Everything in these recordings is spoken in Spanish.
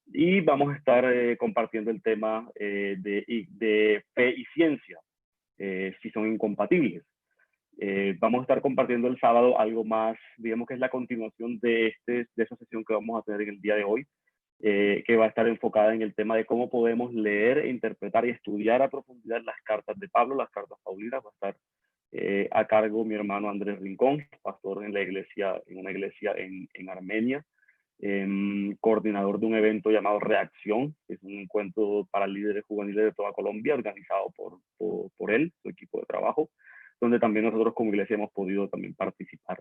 y vamos a estar compartiendo el tema de fe y ciencia, si son incompatibles. Vamos a estar compartiendo el sábado algo más, digamos que es la continuación de esa sesión que vamos a tener en el día de hoy, que va a estar enfocada en el tema de cómo podemos leer, interpretar y estudiar a profundidad las cartas de Pablo, las cartas paulinas. Va a estar a cargo mi hermano Andrés Rincón, pastor en la iglesia, en una iglesia en Armenia, coordinador de un evento llamado Reacción, que es un encuentro para líderes juveniles de toda Colombia, organizado por él, su equipo de trabajo, donde también nosotros como iglesia hemos podido también participar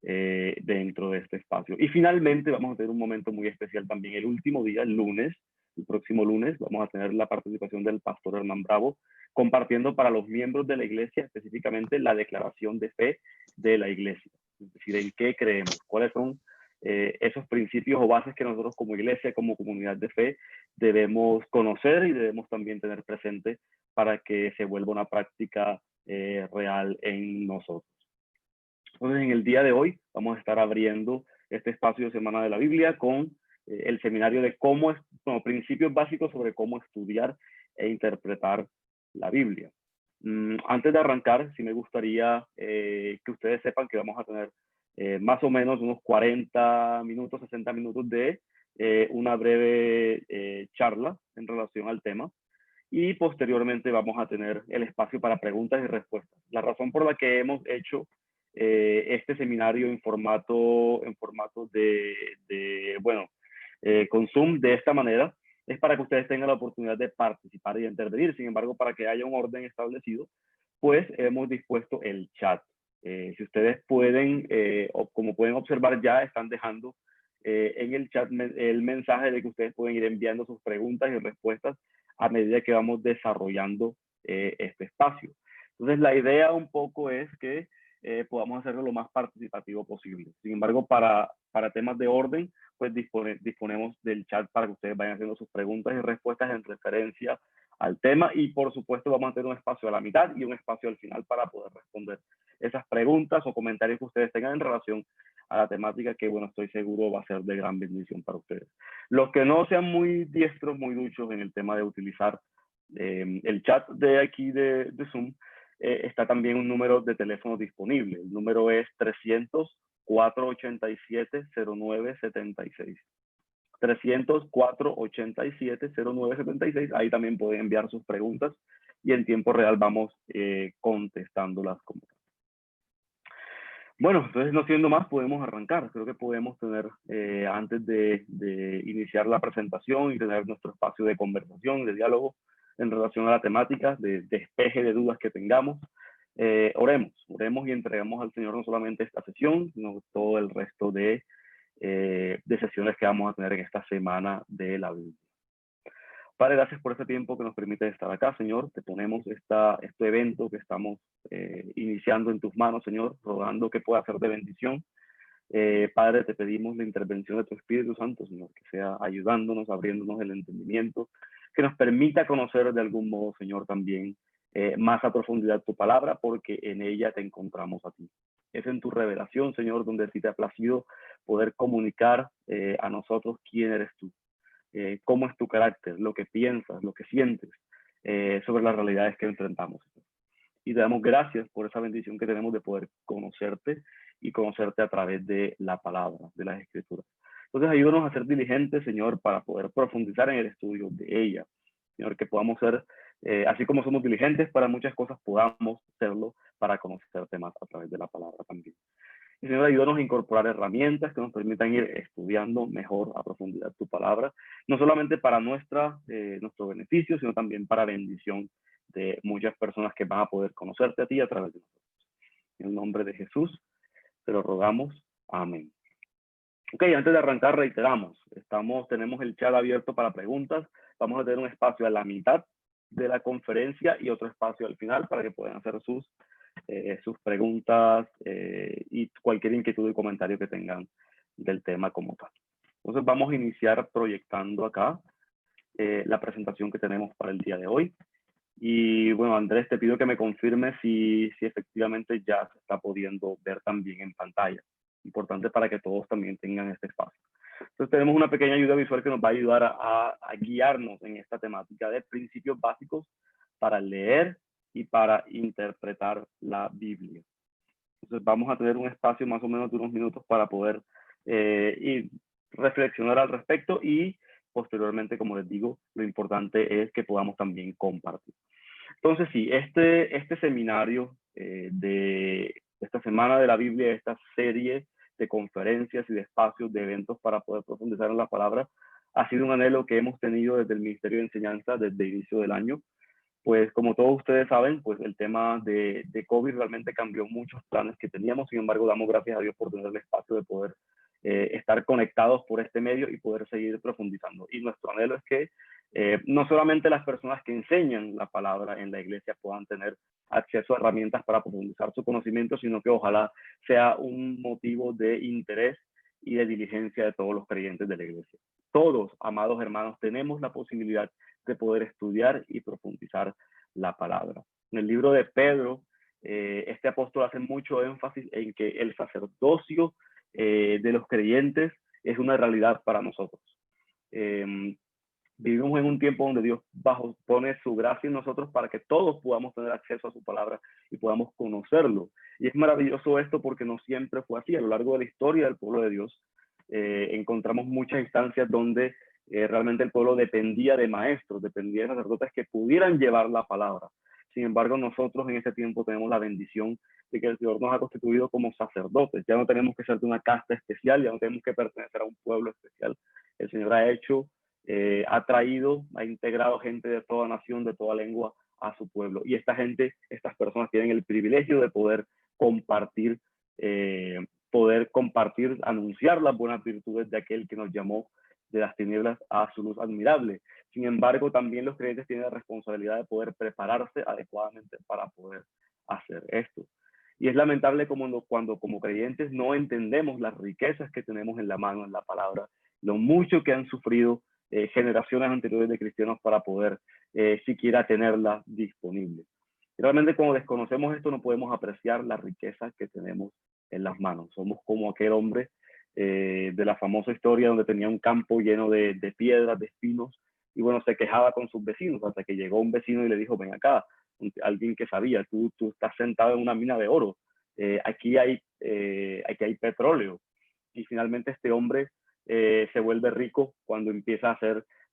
dentro de este espacio. Y finalmente vamos a tener un momento muy especial también el último día, el lunes, el próximo lunes, vamos a tener la participación del pastor Hernán Bravo, compartiendo para los miembros de la iglesia específicamente la declaración de fe de la iglesia. Es decir, en qué creemos, cuáles son esos principios o bases que nosotros como iglesia, como comunidad de fe, debemos conocer y debemos también tener presente para que se vuelva una práctica real en nosotros. Entonces, en el día de hoy vamos a estar abriendo este espacio de Semana de la Biblia con el seminario de principios básicos sobre cómo estudiar e interpretar la Biblia. Antes de arrancar, sí me gustaría que ustedes sepan que vamos a tener más o menos unos 40 minutos, 60 minutos de una breve charla en relación al tema. Y posteriormente vamos a tener el espacio para preguntas y respuestas. La razón por la que hemos hecho este seminario en formato con Zoom de esta manera es para que ustedes tengan la oportunidad de participar y de intervenir. Sin embargo, para que haya un orden establecido, pues hemos dispuesto el chat. Si ustedes pueden, como pueden observar, ya están dejando en el chat el mensaje de que ustedes pueden ir enviando sus preguntas y respuestas a medida que vamos desarrollando este espacio. Entonces, la idea un poco es que podamos hacerlo lo más participativo posible. Sin embargo, para temas de orden, pues disponemos del chat para que ustedes vayan haciendo sus preguntas y respuestas en referencia al tema, y por supuesto vamos a tener un espacio a la mitad y un espacio al final para poder responder esas preguntas o comentarios que ustedes tengan en relación a la temática, que bueno, estoy seguro va a ser de gran bendición para ustedes. Los que no sean muy diestros, muy duchos en el tema de utilizar el chat de aquí de Zoom, está también un número de teléfono disponible. El número es 300-487-0976. 300-487-0976. Ahí también pueden enviar sus preguntas y en tiempo real vamos contestándolas como tal. Bueno, entonces no siendo más, podemos arrancar. Creo que podemos tener, antes de iniciar la presentación y tener nuestro espacio de conversación, de diálogo en relación a la temática, de despeje de dudas que tengamos, oremos y entregamos al Señor no solamente esta sesión, sino todo el resto de sesiones que vamos a tener en esta semana de la Biblia. Padre, gracias por este tiempo que nos permite estar acá, Señor. Te ponemos este evento que estamos iniciando en tus manos, Señor, rogando que pueda ser de bendición. Padre, te pedimos la intervención de tu Espíritu Santo, Señor, que sea ayudándonos, abriéndonos el entendimiento, que nos permita conocer de algún modo, Señor, también más a profundidad tu palabra, porque en ella te encontramos a ti. Es en tu revelación, Señor, donde a ti te ha placido poder comunicar a nosotros quién eres tú. Cómo es tu carácter, lo que piensas, lo que sientes sobre las realidades que enfrentamos. Y te damos gracias por esa bendición que tenemos de poder conocerte y conocerte a través de la palabra, de las escrituras. Entonces ayúdanos a ser diligentes, Señor, para poder profundizar en el estudio de ella. Señor, que podamos ser, así como somos diligentes para muchas cosas, podamos serlo para conocerte más a través de la palabra también. Y Señor, ayúdanos a incorporar herramientas que nos permitan ir estudiando mejor a profundidad tu palabra, no solamente para nuestro beneficio, sino también para bendición de muchas personas que van a poder conocerte a ti a través de nosotros. En el nombre de Jesús te lo rogamos. Amén. Ok, antes de arrancar, reiteramos, tenemos el chat abierto para preguntas. Vamos a tener un espacio a la mitad de la conferencia y otro espacio al final para que puedan hacer sus preguntas y cualquier inquietud y comentario que tengan del tema como tal. Entonces vamos a iniciar proyectando acá la presentación que tenemos para el día de hoy. Y bueno, Andrés, te pido que me confirmes si efectivamente ya se está pudiendo ver también en pantalla. Importante para que todos también tengan este espacio. Entonces tenemos una pequeña ayuda visual que nos va a ayudar a guiarnos en esta temática de principios básicos para leer y para interpretar la Biblia. Entonces vamos a tener un espacio más o menos de unos minutos para poder ir reflexionar al respecto y posteriormente, como les digo, lo importante es que podamos también compartir. Entonces sí, este seminario de esta Semana de la Biblia, esta serie de conferencias y de espacios, de eventos para poder profundizar en la palabra, ha sido un anhelo que hemos tenido desde el Ministerio de Enseñanza desde el inicio del año. Pues como todos ustedes saben, pues el tema de COVID realmente cambió muchos planes que teníamos. Sin embargo, damos gracias a Dios por tener el espacio de poder estar conectados por este medio y poder seguir profundizando. Y nuestro anhelo es que no solamente las personas que enseñan la palabra en la iglesia puedan tener acceso a herramientas para profundizar su conocimiento, sino que ojalá sea un motivo de interés y de diligencia de todos los creyentes de la iglesia. Todos, amados hermanos, tenemos la posibilidad de poder estudiar y profundizar la palabra. En el libro de Pedro, este apóstol hace mucho énfasis en que el sacerdocio de los creyentes es una realidad para nosotros. Vivimos en un tiempo donde Dios pone su gracia en nosotros para que todos podamos tener acceso a su palabra y podamos conocerlo. Y es maravilloso esto porque no siempre fue así. A lo largo de la historia del pueblo de Dios, encontramos muchas instancias donde realmente el pueblo dependía de maestros, dependía de sacerdotes que pudieran llevar la palabra. Sin embargo, nosotros en este tiempo tenemos la bendición de que el Señor nos ha constituido como sacerdotes. Ya no tenemos que ser de una casta especial, ya no tenemos que pertenecer a un pueblo especial. El Señor ha hecho, ha traído, ha integrado gente de toda nación, de toda lengua a su pueblo. Y esta gente, estas personas tienen el privilegio de poder compartir, anunciar las buenas virtudes de aquel que nos llamó de las tinieblas a su luz admirable. Sin embargo, también los creyentes tienen la responsabilidad de poder prepararse adecuadamente para poder hacer esto. Y es lamentable cuando como creyentes no entendemos las riquezas que tenemos en la mano, en la palabra, lo mucho que han sufrido generaciones anteriores de cristianos para poder siquiera tenerla disponible. Y realmente cuando desconocemos esto no podemos apreciar la riqueza que tenemos en las manos. Somos como aquel hombre de la famosa historia donde tenía un campo lleno de piedras, de espinos, y bueno, se quejaba con sus vecinos hasta que llegó un vecino y le dijo, ven acá, alguien que sabía, tú estás sentado en una mina de oro, aquí hay petróleo. Y finalmente este hombre se vuelve rico cuando empieza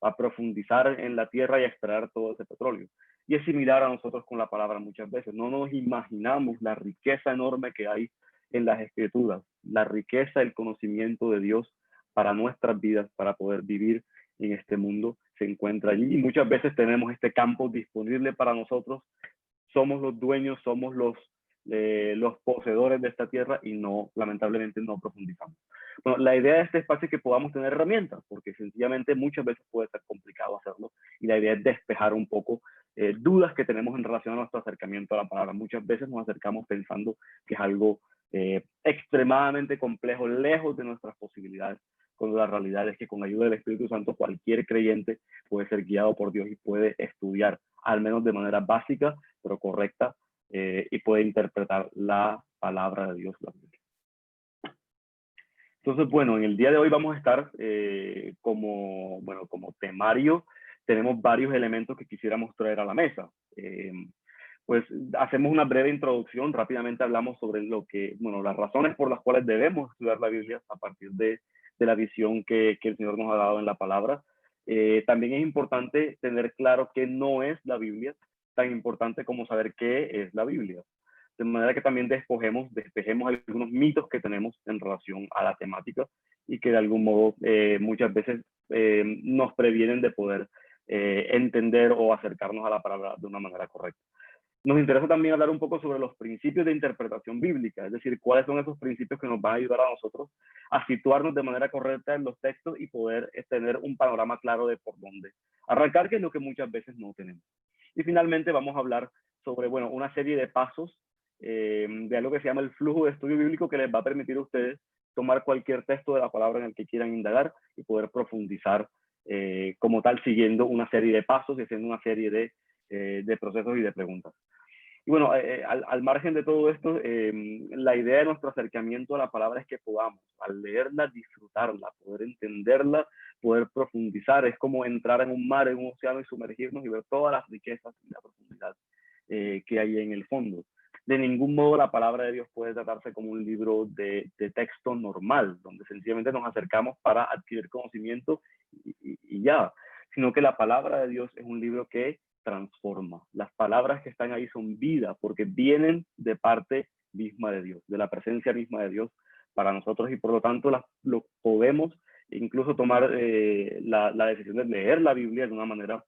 a profundizar en la tierra y a extraer todo ese petróleo. Y es similar a nosotros con la palabra muchas veces. No nos imaginamos la riqueza enorme que hay en las escrituras, la riqueza, el conocimiento de Dios para nuestras vidas, para poder vivir en este mundo, se encuentra allí. Y muchas veces tenemos este campo disponible para nosotros. Somos los dueños, somos los poseedores de esta tierra y no, lamentablemente no profundizamos. Bueno, la idea de este espacio es que podamos tener herramientas, porque sencillamente muchas veces puede ser complicado hacerlo, y la idea es despejar un poco dudas que tenemos en relación a nuestro acercamiento a la palabra. Muchas veces nos acercamos pensando que es algo extremadamente complejo, lejos de nuestras posibilidades, cuando la realidad es que con ayuda del Espíritu Santo cualquier creyente puede ser guiado por Dios y puede estudiar, al menos de manera básica, pero correcta, y puede interpretar la palabra de Dios. Entonces, bueno, en el día de hoy vamos a estar como temario, tenemos varios elementos que quisiéramos traer a la mesa. Pues hacemos una breve introducción, rápidamente hablamos sobre las razones por las cuales debemos estudiar la Biblia a partir de la visión que el Señor nos ha dado en la palabra. También es importante tener claro qué no es la Biblia, tan importante como saber qué es la Biblia. De manera que también despejemos algunos mitos que tenemos en relación a la temática y que de algún modo muchas veces nos previenen de poder entender o acercarnos a la palabra de una manera correcta. Nos interesa también hablar un poco sobre los principios de interpretación bíblica, es decir, cuáles son esos principios que nos van a ayudar a nosotros a situarnos de manera correcta en los textos y poder tener un panorama claro de por dónde arrancar, que es lo que muchas veces no tenemos. Y finalmente vamos a hablar sobre una serie de pasos de algo que se llama el flujo de estudio bíblico, que les va a permitir a ustedes tomar cualquier texto de la palabra en el que quieran indagar y poder profundizar como tal, siguiendo una serie de pasos y haciendo una serie de procesos y de preguntas. Y bueno, al margen de todo esto, la idea de nuestro acercamiento a la palabra es que podamos, al leerla, disfrutarla, poder entenderla, poder profundizar. Es como entrar en un mar, en un océano y sumergirnos y ver todas las riquezas y la profundidad que hay en el fondo. De ningún modo la palabra de Dios puede tratarse como un libro de texto normal, donde sencillamente nos acercamos para adquirir conocimiento y ya, sino que la palabra de Dios es un libro que transforma. Las palabras que están ahí son vida, porque vienen de parte misma de Dios, de la presencia misma de Dios para nosotros, y por lo tanto lo podemos incluso tomar la decisión de leer la Biblia de una manera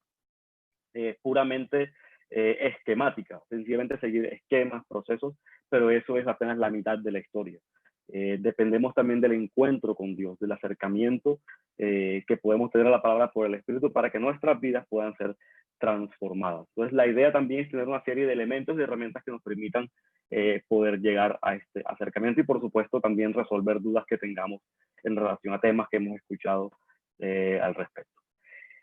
puramente esquemática, sencillamente seguir esquemas, procesos, pero eso es apenas la mitad de la historia. Dependemos también del encuentro con Dios, del acercamiento que podemos tener a la palabra por el Espíritu para que nuestras vidas puedan ser transformadas. Entonces, la idea también es tener una serie de elementos y herramientas que nos permitan poder llegar a este acercamiento y, por supuesto, también resolver dudas que tengamos en relación a temas que hemos escuchado al respecto.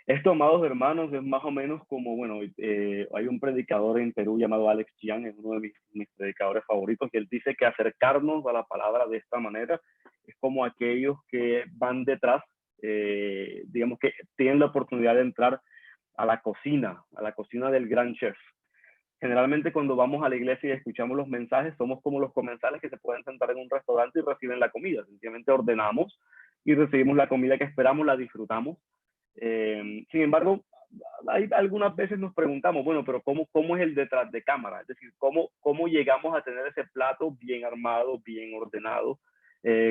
Esto, amados hermanos, es más o menos como, bueno, hay un predicador en Perú llamado Alex Chiang, es uno de mis predicadores favoritos, y él dice que acercarnos a la palabra de esta manera es como aquellos que van detrás, digamos que tienen la oportunidad de entrar a la cocina del gran chef. Generalmente cuando vamos a la iglesia y escuchamos los mensajes, somos como los comensales que se pueden sentar en un restaurante y reciben la comida. Sencillamente ordenamos y recibimos la comida que esperamos, la disfrutamos. Sin embargo, hay algunas veces nos preguntamos, bueno, pero ¿cómo es el detrás de cámara? Es decir, ¿cómo llegamos a tener ese plato bien armado, bien ordenado,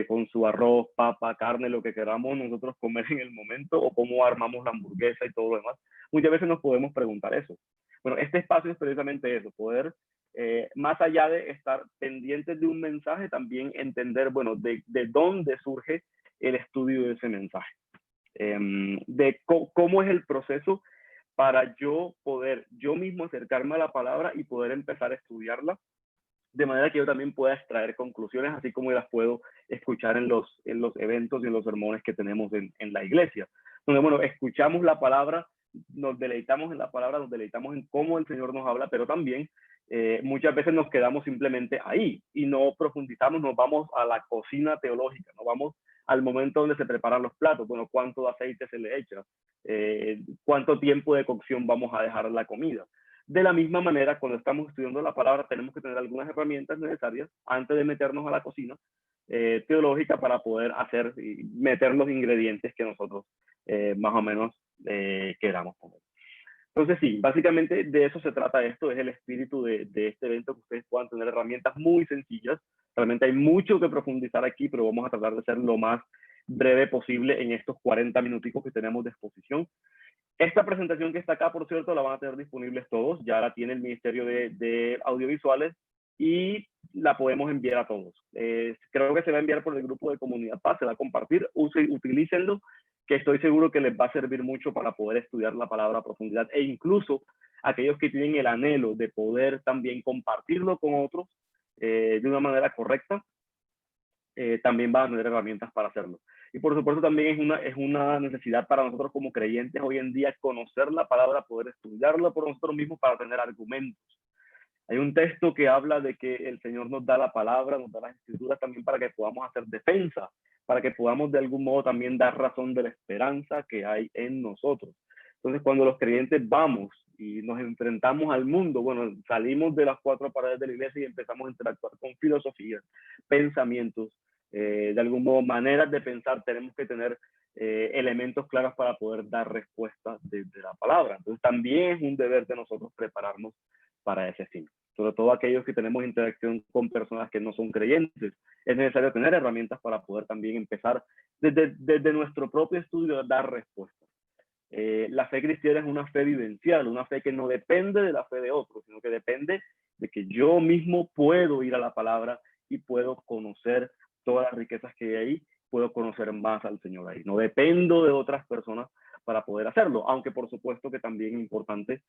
con su arroz, papa, carne, lo que queramos nosotros comer en el momento, o cómo armamos la hamburguesa y todo lo demás? Muchas veces nos podemos preguntar eso. Bueno, este espacio es precisamente eso, poder, más allá de estar pendientes de un mensaje, también entender, bueno, de dónde surge el estudio de ese mensaje. De cómo es el proceso para yo poder yo mismo acercarme a la palabra y poder empezar a estudiarla, de manera que yo también pueda extraer conclusiones, así como las puedo escuchar en los eventos y en los sermones que tenemos en la iglesia. Donde, bueno, escuchamos la palabra, nos deleitamos en la palabra, nos deleitamos en cómo el Señor nos habla, pero también muchas veces nos quedamos simplemente ahí y no profundizamos, nos vamos a la cocina teológica, nos vamos al momento donde se preparan los platos, bueno, cuánto aceite se le echa, cuánto tiempo de cocción vamos a dejar la comida. De la misma manera, cuando estamos estudiando la palabra, tenemos que tener algunas herramientas necesarias antes de meternos a la cocina teológica para poder hacer y meter los ingredientes que nosotros más o menos queramos poner. Entonces, sí, básicamente de eso se trata esto, es el espíritu de este evento, que ustedes puedan tener herramientas muy sencillas. Realmente hay mucho que profundizar aquí, pero vamos a tratar de ser lo más breve posible en estos 40 minuticos que tenemos de exposición. Esta presentación que está acá, por cierto, la van a tener disponibles todos. Ya la tiene el Ministerio de Audiovisuales y la podemos enviar a todos. Creo que se va a enviar por el grupo de Comunidad Paz, se va a compartir, utilícenlo, que estoy seguro que les va a servir mucho para poder estudiar la palabra a profundidad, e incluso aquellos que tienen el anhelo de poder también compartirlo con otros de una manera correcta, también van a tener herramientas para hacerlo. Y por supuesto también es una necesidad para nosotros como creyentes hoy en día conocer la palabra, poder estudiarla por nosotros mismos para tener argumentos. Hay un texto que habla de que el Señor nos da la palabra, nos da las escrituras también para que podamos hacer defensa, para que podamos de algún modo también dar razón de la esperanza que hay en nosotros. Entonces, cuando los creyentes vamos y nos enfrentamos al mundo, bueno, salimos de las cuatro paredes de la iglesia y empezamos a interactuar con filosofías, pensamientos, de algún modo maneras de pensar, tenemos que tener elementos claros para poder dar respuestas de la palabra. Entonces, también es un deber de nosotros prepararnos para ese fin. Sobre todo aquellos que tenemos interacción con personas que no son creyentes, es necesario tener herramientas para poder también empezar desde nuestro propio estudio a dar respuestas. La fe cristiana es una fe vivencial, una fe que no depende de la fe de otros, sino que depende de que yo mismo puedo ir a la palabra y puedo conocer todas las riquezas que hay ahí, puedo conocer más al Señor ahí. No dependo de otras personas para poder hacerlo, aunque por supuesto que también es importante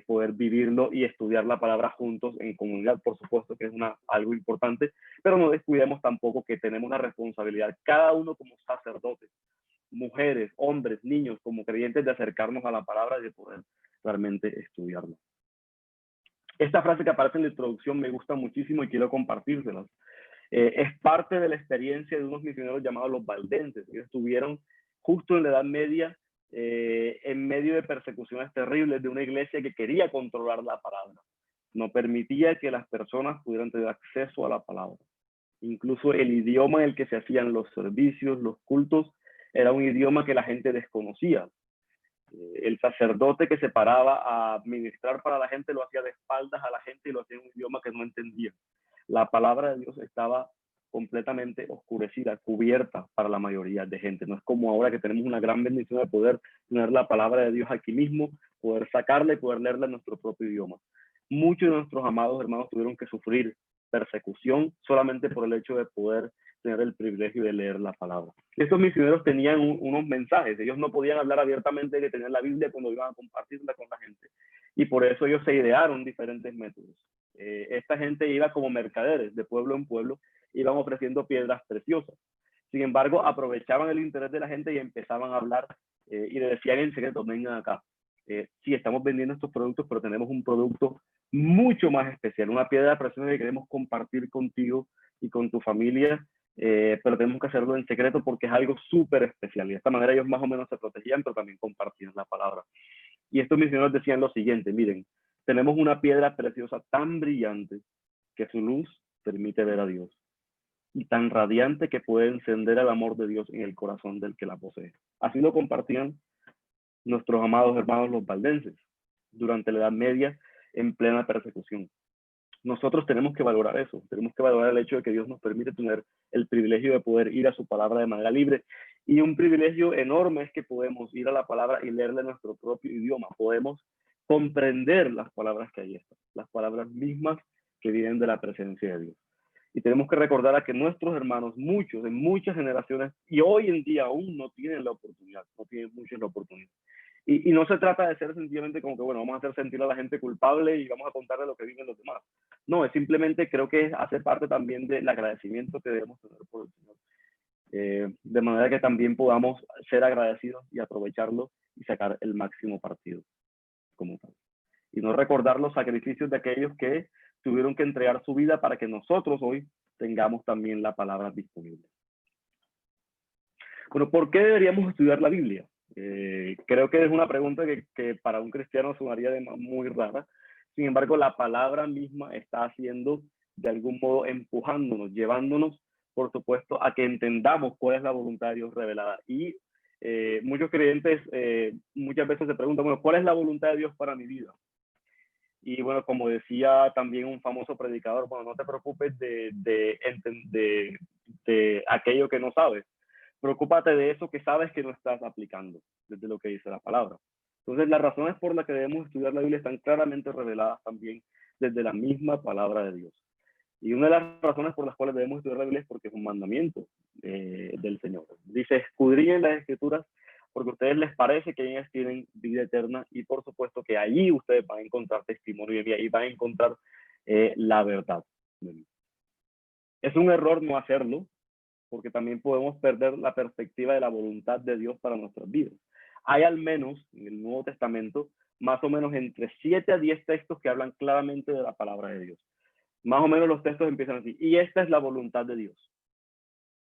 poder vivirlo y estudiar la palabra juntos en comunidad, por supuesto que es algo importante, pero no descuidemos tampoco que tenemos la responsabilidad, cada uno como sacerdotes, mujeres, hombres, niños, como creyentes, de acercarnos a la palabra y de poder realmente estudiarla. Esta frase que aparece en la introducción me gusta muchísimo y quiero compartírselas. Es parte de la experiencia de unos misioneros llamados los valdenses. Ellos estuvieron justo en la Edad Media, en medio de persecuciones terribles de una iglesia que quería controlar la palabra. No permitía que las personas pudieran tener acceso a la palabra. Incluso el idioma en el que se hacían los servicios, los cultos, era un idioma que la gente desconocía. El sacerdote que se paraba a ministrar para la gente lo hacía de espaldas a la gente y lo hacía en un idioma que no entendía. La palabra de Dios estaba completamente oscurecida, cubierta para la mayoría de gente. No es como ahora que tenemos una gran bendición de poder tener la palabra de Dios aquí mismo, poder sacarla y poder leerla en nuestro propio idioma. Muchos de nuestros amados hermanos tuvieron que sufrir persecución solamente por el hecho de poder tener el privilegio de leer la palabra. Estos misioneros tenían unos mensajes, ellos no podían hablar abiertamente de tener la Biblia cuando iban a compartirla con la gente, y por eso ellos se idearon diferentes métodos. Esta gente iba como mercaderes de pueblo en pueblo, iban ofreciendo piedras preciosas. Sin embargo, aprovechaban el interés de la gente y empezaban a hablar y le decían en secreto, vengan acá. Sí, estamos vendiendo estos productos, pero tenemos un producto mucho más especial, una piedra preciosa que queremos compartir contigo y con tu familia, pero tenemos que hacerlo en secreto porque es algo súper especial. Y de esta manera ellos más o menos se protegían, pero también compartían la palabra. Y estos misioneros decían lo siguiente, miren, tenemos una piedra preciosa tan brillante que su luz permite ver a Dios, y tan radiante que puede encender el amor de Dios en el corazón del que la posee. Así lo compartían nuestros amados hermanos los valdenses durante la Edad Media en plena persecución. Nosotros tenemos que valorar eso, tenemos que valorar el hecho de que Dios nos permite tener el privilegio de poder ir a su palabra de manera libre, y un privilegio enorme es que podemos ir a la palabra y leerla en nuestro propio idioma, podemos comprender las palabras que hay están, las palabras mismas que vienen de la presencia de Dios. Y tenemos que recordar a que nuestros hermanos, muchos, en muchas generaciones, y hoy en día aún no tienen la oportunidad, no tienen muchos la oportunidad. Y no se trata de ser sencillamente como que, bueno, vamos a hacer sentir a la gente culpable y vamos a contarle lo que viven los demás. No, es simplemente, creo que hace parte también del agradecimiento que debemos tener por el Señor. De manera que también podamos ser agradecidos y aprovecharlo y sacar el máximo partido como tal. Y no recordar los sacrificios de aquellos que tuvieron que entregar su vida para que nosotros hoy tengamos también la palabra disponible. Bueno, ¿por qué deberíamos estudiar la Biblia? Creo que es una pregunta que para un cristiano sonaría muy rara. Sin embargo, la palabra misma está haciendo, de algún modo, empujándonos, llevándonos, por supuesto, a que entendamos cuál es la voluntad de Dios revelada. Y muchos creyentes muchas veces se preguntan, bueno, ¿cuál es la voluntad de Dios para mi vida? Y bueno, como decía también un famoso predicador, bueno, no te preocupes de aquello que no sabes. Preocúpate de eso que sabes que no estás aplicando, desde lo que dice la palabra. Entonces, las razones por las que debemos estudiar la Biblia están claramente reveladas también desde la misma palabra de Dios. Y una de las razones por las cuales debemos estudiar la Biblia es porque es un mandamiento del Señor. Dice, escudriñen las Escrituras porque a ustedes les parece que ellas tienen vida eterna, y por supuesto que allí ustedes van a encontrar testimonio y ahí van a encontrar la verdad. Es un error no hacerlo, porque también podemos perder la perspectiva de la voluntad de Dios para nuestras vidas. Hay al menos en el Nuevo Testamento más o menos entre 7 a 10 textos que hablan claramente de la palabra de Dios. Más o menos los textos empiezan así, y esta es la voluntad de Dios.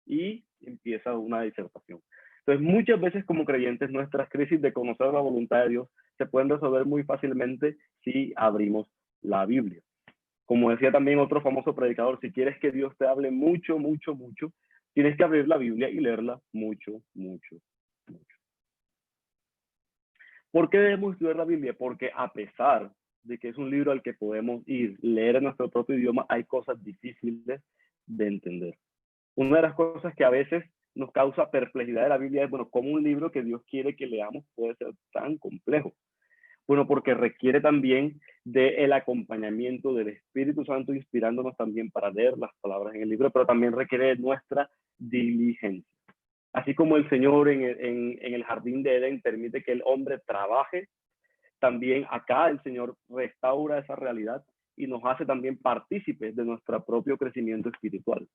Y empieza una disertación. Entonces, muchas veces como creyentes, nuestras crisis de conocer la voluntad de Dios se pueden resolver muy fácilmente si abrimos la Biblia. Como decía también otro famoso predicador, si quieres que Dios te hable mucho, mucho, mucho, tienes que abrir la Biblia y leerla mucho, mucho, mucho. ¿Por qué debemos estudiar la Biblia? Porque a pesar de que es un libro al que podemos ir, leer en nuestro propio idioma, hay cosas difíciles de entender. Una de las cosas que a veces nos causa perplejidad de la Biblia es, bueno, ¿cómo un libro que Dios quiere que leamos puede ser tan complejo? Bueno, porque requiere también del acompañamiento del Espíritu Santo, inspirándonos también para leer las palabras en el libro, pero también requiere de nuestra diligencia. Así como el Señor en el jardín de Edén permite que el hombre trabaje, también acá el Señor restaura esa realidad y nos hace también partícipes de nuestro propio crecimiento espiritual.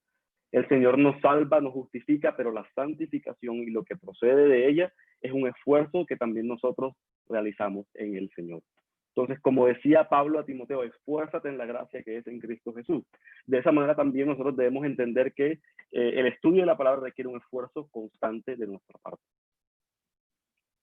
El Señor nos salva, nos justifica, pero la santificación y lo que procede de ella es un esfuerzo que también nosotros realizamos en el Señor. Entonces, como decía Pablo a Timoteo, esfuérzate en la gracia que es en Cristo Jesús. De esa manera también nosotros debemos entender que el estudio de la palabra requiere un esfuerzo constante de nuestra parte.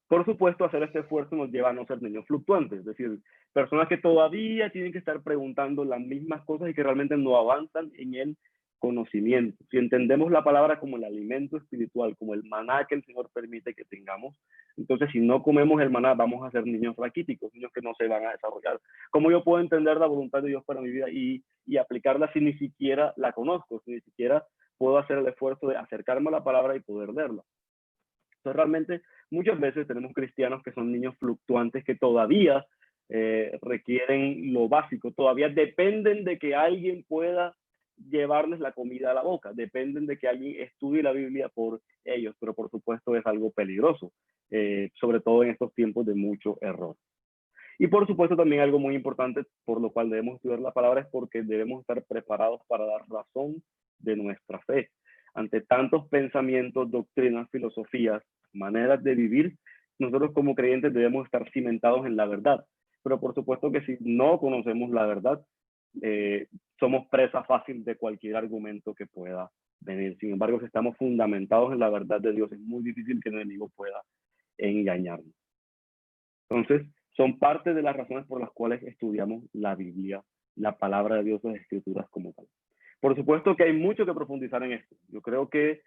Por supuesto, hacer este esfuerzo nos lleva a no ser niños fluctuantes, es decir, personas que todavía tienen que estar preguntando las mismas cosas y que realmente no avanzan en el conocimiento. Si entendemos la palabra como el alimento espiritual, como el maná que el Señor permite que tengamos, entonces si no comemos el maná vamos a ser niños raquíticos, niños que no se van a desarrollar. ¿Cómo yo puedo entender la voluntad de Dios para mi vida y aplicarla si ni siquiera la conozco, si ni siquiera puedo hacer el esfuerzo de acercarme a la palabra y poder leerla? Entonces realmente muchas veces tenemos cristianos que son niños fluctuantes que todavía requieren lo básico, todavía dependen de que alguien pueda llevarles la comida a la boca, dependen de que alguien estudie la Biblia por ellos, pero por supuesto es algo peligroso, sobre todo en estos tiempos de mucho error. Y por supuesto también algo muy importante por lo cual debemos estudiar la palabra es porque debemos estar preparados para dar razón de nuestra fe. Ante tantos pensamientos, doctrinas, filosofías, maneras de vivir, nosotros como creyentes debemos estar cimentados en la verdad. Pero por supuesto que si no conocemos la verdad, somos presa fácil de cualquier argumento que pueda venir. Sin embargo, si estamos fundamentados en la verdad de Dios, es muy difícil que el enemigo pueda engañarnos. Entonces, son parte de las razones por las cuales estudiamos la Biblia, la palabra de Dios, las escrituras como tal. Por supuesto que hay mucho que profundizar en esto. Yo creo que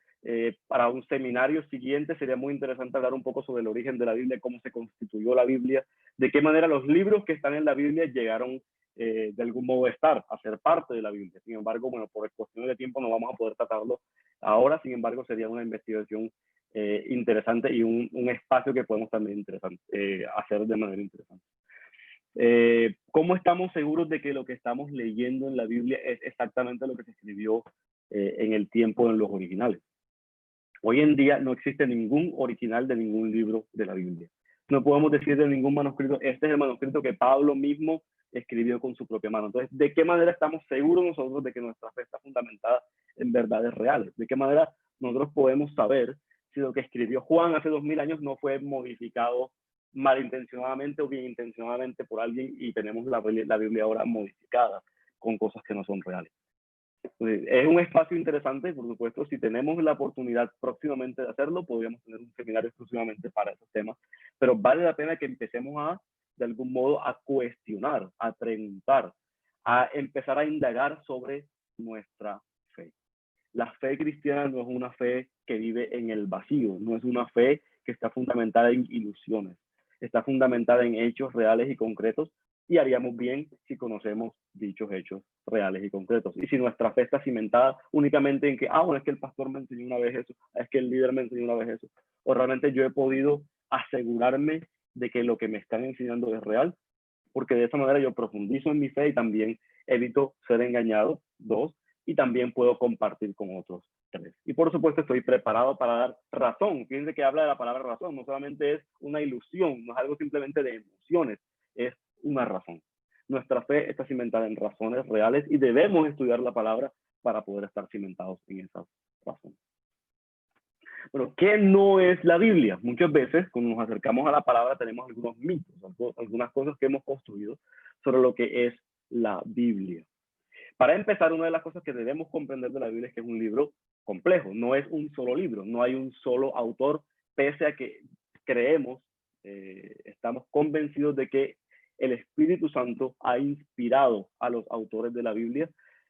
para un seminario siguiente sería muy interesante hablar un poco sobre el origen de la Biblia, cómo se constituyó la Biblia, de qué manera los libros que están en la Biblia llegaron de algún modo a ser parte de la Biblia. Sin embargo, bueno, por cuestiones de tiempo no vamos a poder tratarlo ahora. Sin embargo, sería una investigación interesante y un espacio que podemos también hacer de manera interesante. ¿Cómo estamos seguros de que lo que estamos leyendo en la Biblia es exactamente lo que se escribió en el tiempo en los originales? Hoy en día no existe ningún original de ningún libro de la Biblia. No podemos decir de ningún manuscrito, este es el manuscrito que Pablo mismo escribió con su propia mano. Entonces, ¿de qué manera estamos seguros nosotros de que nuestra fe está fundamentada en verdades reales? ¿De qué manera nosotros podemos saber si lo que escribió Juan hace 2000 años no fue modificado malintencionadamente o bien intencionadamente por alguien y tenemos la Biblia ahora modificada con cosas que no son reales? Entonces, es un espacio interesante, por supuesto, si tenemos la oportunidad próximamente de hacerlo, podríamos tener un seminario exclusivamente para esos temas, pero vale la pena que empecemos de algún modo, a cuestionar, a preguntar, a empezar a indagar sobre nuestra fe. La fe cristiana no es una fe que vive en el vacío, no es una fe que está fundamentada en ilusiones, está fundamentada en hechos reales y concretos, y haríamos bien si conocemos dichos hechos reales y concretos. Y si nuestra fe está cimentada únicamente en que, bueno, es que el pastor me enseñó una vez eso, es que el líder me enseñó una vez eso, o realmente yo he podido asegurarme de que lo que me están enseñando es real, porque de esa manera yo profundizo en mi fe y también evito ser engañado, 2, y también puedo compartir con otros, 3. Y por supuesto estoy preparado para dar razón. Fíjense que habla de la palabra razón, no solamente es una ilusión, no es algo simplemente de emociones, es una razón. Nuestra fe está cimentada en razones reales y debemos estudiar la palabra para poder estar cimentados en esas razones. Bueno, ¿qué no es la Biblia? Muchas veces, cuando nos acercamos a la palabra, tenemos algunos mitos, algunas cosas que hemos construido sobre lo que es la Biblia. Para empezar, una de las cosas que debemos comprender de la Biblia es que es un libro complejo, no es un solo libro, no hay un solo autor, pese a que creemos, estamos convencidos de que el Espíritu Santo ha inspirado a los autores de la Biblia.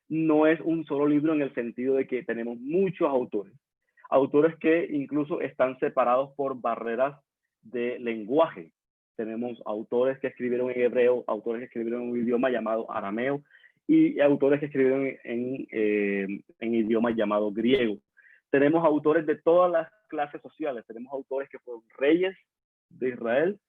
No es un solo libro en el sentido de que tenemos muchos autores. Autores que incluso están separados por barreras de lenguaje. Tenemos autores que escribieron en hebreo, autores que escribieron en un idioma llamado arameo y autores que escribieron en idioma llamado griego. Tenemos autores de todas las clases sociales. Tenemos autores que fueron reyes de Israel.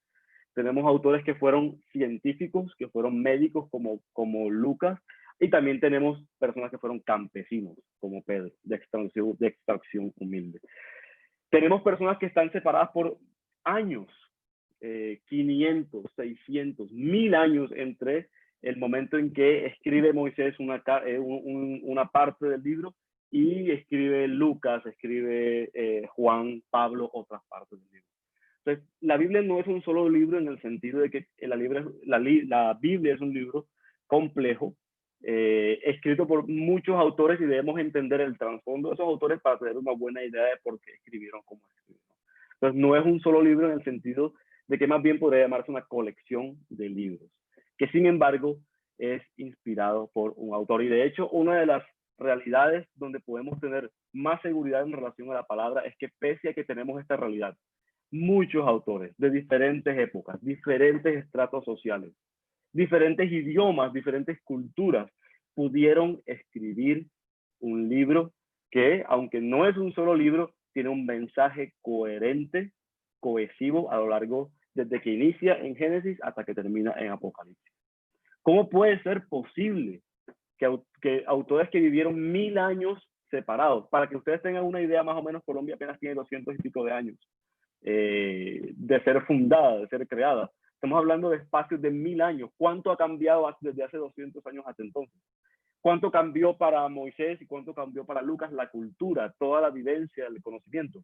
Tenemos autores que fueron científicos, que fueron médicos como Lucas. Y también tenemos personas que fueron campesinos, como Pedro, de extracción humilde. Tenemos personas que están separadas por años, 500, 600, 1000 años entre el momento en que escribe Moisés una parte del libro y escribe Lucas, escribe Juan, Pablo, otras partes del libro. Entonces, la Biblia no es un solo libro en el sentido de que la Biblia es un libro complejo, escrito por muchos autores y debemos entender el trasfondo de esos autores para tener una buena idea de por qué escribieron como escribieron. Entonces, no es un solo libro en el sentido de que más bien podría llamarse una colección de libros, que sin embargo es inspirado por un autor. Y de hecho, una de las realidades donde podemos tener más seguridad en relación a la palabra es que pese a que tenemos esta realidad, muchos autores de diferentes épocas, diferentes estratos sociales, diferentes idiomas, diferentes culturas, pudieron escribir un libro que, aunque no es un solo libro, tiene un mensaje coherente, cohesivo a lo largo, desde que inicia en Génesis hasta que termina en Apocalipsis. ¿Cómo puede ser posible que autores que vivieron 1000 años separados, para que ustedes tengan una idea más o menos, Colombia apenas tiene 200 y pico de años de ser fundada, de ser creada? Estamos hablando de espacios de 1000 años. ¿Cuánto ha cambiado desde hace 200 años hasta entonces? ¿Cuánto cambió para Moisés y cuánto cambió para Lucas la cultura, toda la vivencia, el conocimiento?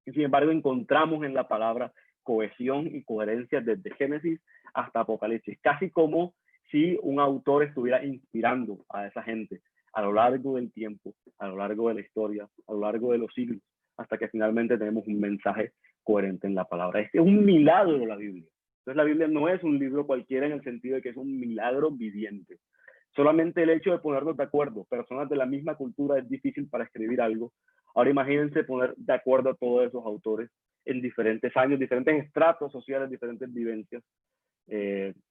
Y sin embargo, encontramos en la palabra cohesión y coherencia desde Génesis hasta Apocalipsis, casi como si un autor estuviera inspirando a esa gente a lo largo del tiempo, a lo largo de la historia, a lo largo de los siglos, hasta que finalmente tenemos un mensaje coherente en la palabra. Este es un milagro la Biblia. Entonces la Biblia no es un libro cualquiera en el sentido de que es un milagro viviente. Solamente el hecho de ponernos de acuerdo, personas de la misma cultura, es difícil para escribir algo. Ahora imagínense poner de acuerdo a todos esos autores en diferentes años, diferentes estratos sociales, diferentes vivencias.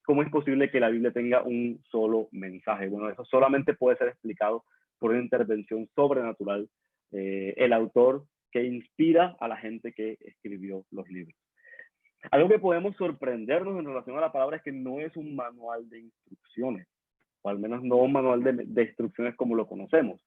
¿Cómo es posible que la Biblia tenga un solo mensaje? Bueno, eso solamente puede ser explicado por una intervención sobrenatural, el autor que inspira a la gente que escribió los libros. Algo que podemos sorprendernos en relación a la palabra es que no es un manual de instrucciones, o al menos no un manual de instrucciones como lo conocemos.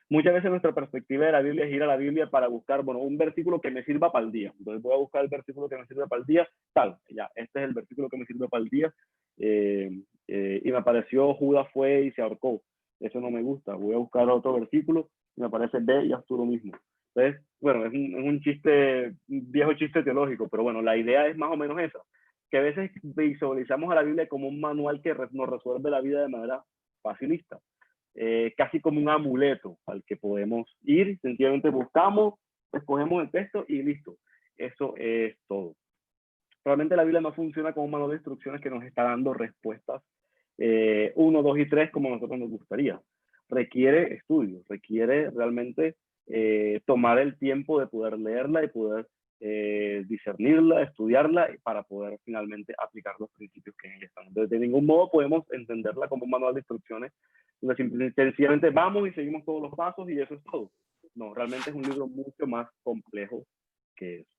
Muchas veces nuestra perspectiva de la Biblia es ir a la Biblia para buscar, bueno, un versículo que me sirva para el día. Entonces voy a buscar el versículo que me sirve para el día, tal, ya, este es el versículo que me sirve para el día. Y me apareció Judas fue y se ahorcó. Eso no me gusta. Voy a buscar otro versículo y me aparece ve y haz tú lo mismo. Entonces, bueno, es un chiste, un viejo chiste teológico, pero bueno, la idea es más o menos esa, que a veces visualizamos a la Biblia como un manual que nos resuelve la vida de manera facilista. Casi como un amuleto al que podemos ir, sencillamente buscamos, escogemos el texto y listo. Eso es todo. Realmente la Biblia no funciona como un manual de instrucciones que nos está dando respuestas 1, 2 y 3 como a nosotros nos gustaría. Requiere estudio, requiere realmente tomar el tiempo de poder leerla y poder discernirla, estudiarla para poder finalmente aplicar los principios que en ella están. Entonces, de ningún modo podemos entenderla como un manual de instrucciones donde sencillamente vamos y seguimos todos los pasos y eso es todo. No, realmente es un libro mucho más complejo que eso.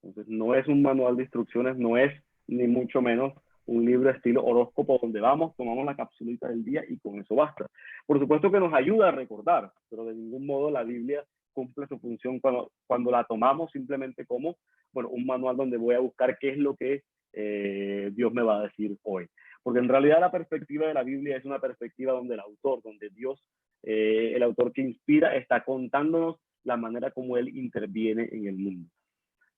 Entonces, no es un manual de instrucciones, no es ni mucho menos un libro estilo horóscopo donde vamos, tomamos la capsulita del día y con eso basta. Por supuesto que nos ayuda a recordar, pero de ningún modo la Biblia cumple su función cuando la tomamos simplemente como, bueno, un manual donde voy a buscar qué es lo que Dios me va a decir hoy. Porque en realidad la perspectiva de la Biblia es una perspectiva donde el autor, donde Dios, el autor que inspira, está contándonos la manera como Él interviene en el mundo.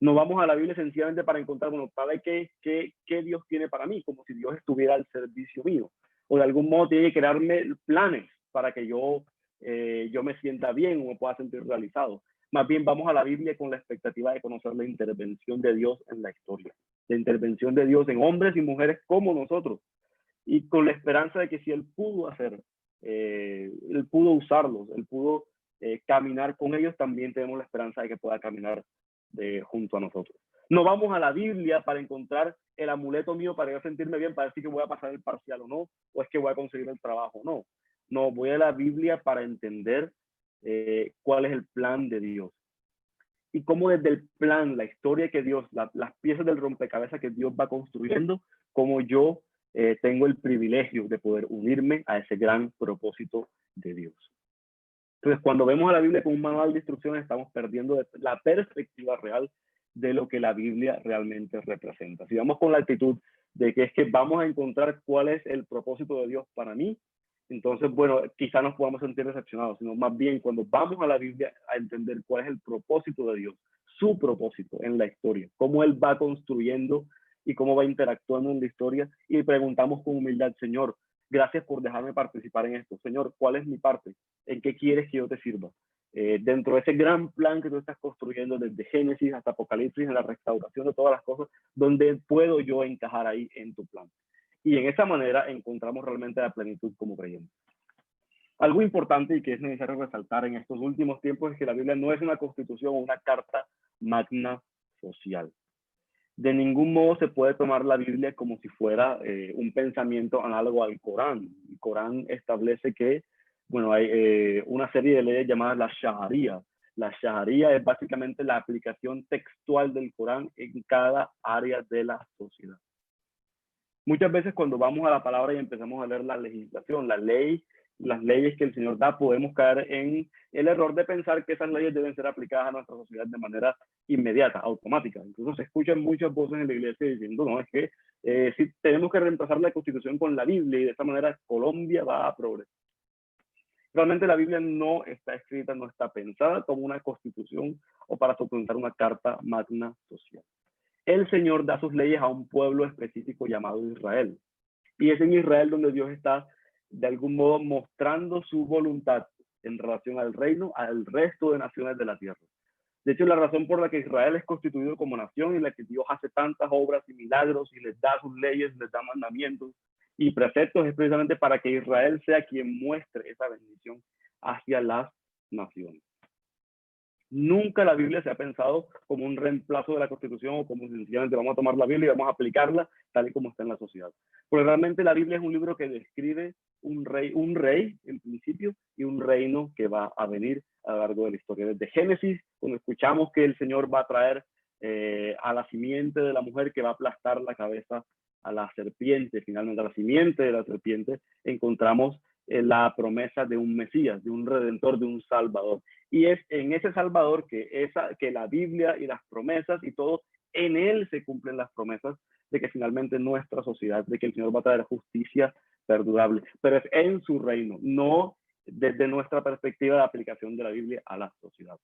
No vamos a la Biblia sencillamente para encontrar, bueno, para ver qué Dios tiene para mí, como si Dios estuviera al servicio mío. O de algún modo tiene que crearme planes para que yo me sienta bien o me pueda sentir realizado. Más bien vamos a la Biblia con la expectativa de conocer la intervención de Dios en la historia. La intervención de Dios en hombres y mujeres como nosotros. Y con la esperanza de que si Él pudo hacer, Él pudo usarlos, Él pudo caminar con ellos, también tenemos la esperanza de que pueda caminar junto a nosotros. No vamos a la Biblia para encontrar el amuleto mío para yo sentirme bien, para decir que voy a pasar el parcial o no, o es que voy a conseguir el trabajo. No, no, voy a la Biblia para entender cuál es el plan de Dios. Y cómo desde el plan, la historia que Dios, las piezas del rompecabezas que Dios va construyendo, cómo yo tengo el privilegio de poder unirme a ese gran propósito de Dios. Entonces, cuando vemos a la Biblia como un manual de instrucciones, estamos perdiendo la perspectiva real de lo que la Biblia realmente representa. Si vamos con la actitud de que es que vamos a encontrar cuál es el propósito de Dios para mí, entonces, bueno, quizá nos podamos sentir decepcionados, sino más bien cuando vamos a la Biblia a entender cuál es el propósito de Dios, su propósito en la historia, cómo Él va construyendo y cómo va interactuando en la historia, y preguntamos con humildad, Señor, gracias por dejarme participar en esto. Señor, ¿cuál es mi parte? ¿En qué quieres que yo te sirva? Dentro de ese gran plan que tú estás construyendo desde Génesis hasta Apocalipsis, en la restauración de todas las cosas, ¿dónde puedo yo encajar ahí en tu plan? Y en esa manera encontramos realmente la plenitud como creyentes. Algo importante y que es necesario resaltar en estos últimos tiempos es que la Biblia no es una constitución o una carta magna social. De ningún modo se puede tomar la Biblia como si fuera un pensamiento análogo al Corán. El Corán establece que, bueno, hay una serie de leyes llamadas la Shaharía. La Shaharía es básicamente la aplicación textual del Corán en cada área de la sociedad. Muchas veces cuando vamos a la palabra y empezamos a leer la legislación, la ley, las leyes que el Señor da, podemos caer en el error de pensar que esas leyes deben ser aplicadas a nuestra sociedad de manera inmediata, automática. Incluso se escuchan muchas voces en la iglesia diciendo, no, es que si tenemos que reemplazar la Constitución con la Biblia y de esta manera Colombia va a progresar. Realmente la Biblia no está escrita, no está pensada como una constitución o para suplantar una carta magna social. El Señor da sus leyes a un pueblo específico llamado Israel. Y es en Israel donde Dios está, de algún modo, mostrando su voluntad en relación al reino, al resto de naciones de la tierra. De hecho, la razón por la que Israel es constituido como nación y la que Dios hace tantas obras y milagros y les da sus leyes, les da mandamientos y preceptos es precisamente para que Israel sea quien muestre esa bendición hacia las naciones. Nunca la Biblia se ha pensado como un reemplazo de la Constitución o como sencillamente vamos a tomar la Biblia y vamos a aplicarla tal y como está en la sociedad. Porque realmente la Biblia es un libro que describe un rey en principio y un reino que va a venir a lo largo de la historia. Desde Génesis, cuando escuchamos que el Señor va a traer a la simiente de la mujer que va a aplastar la cabeza a la serpiente, finalmente a la simiente de la serpiente, encontramos la promesa de un Mesías, de un Redentor, de un Salvador. Y es en ese Salvador que la Biblia y las promesas y todo, en él se cumplen las promesas de que finalmente nuestra sociedad, de que el Señor va a traer justicia perdurable. Pero es en su reino, no desde nuestra perspectiva de aplicación de la Biblia a la sociedad.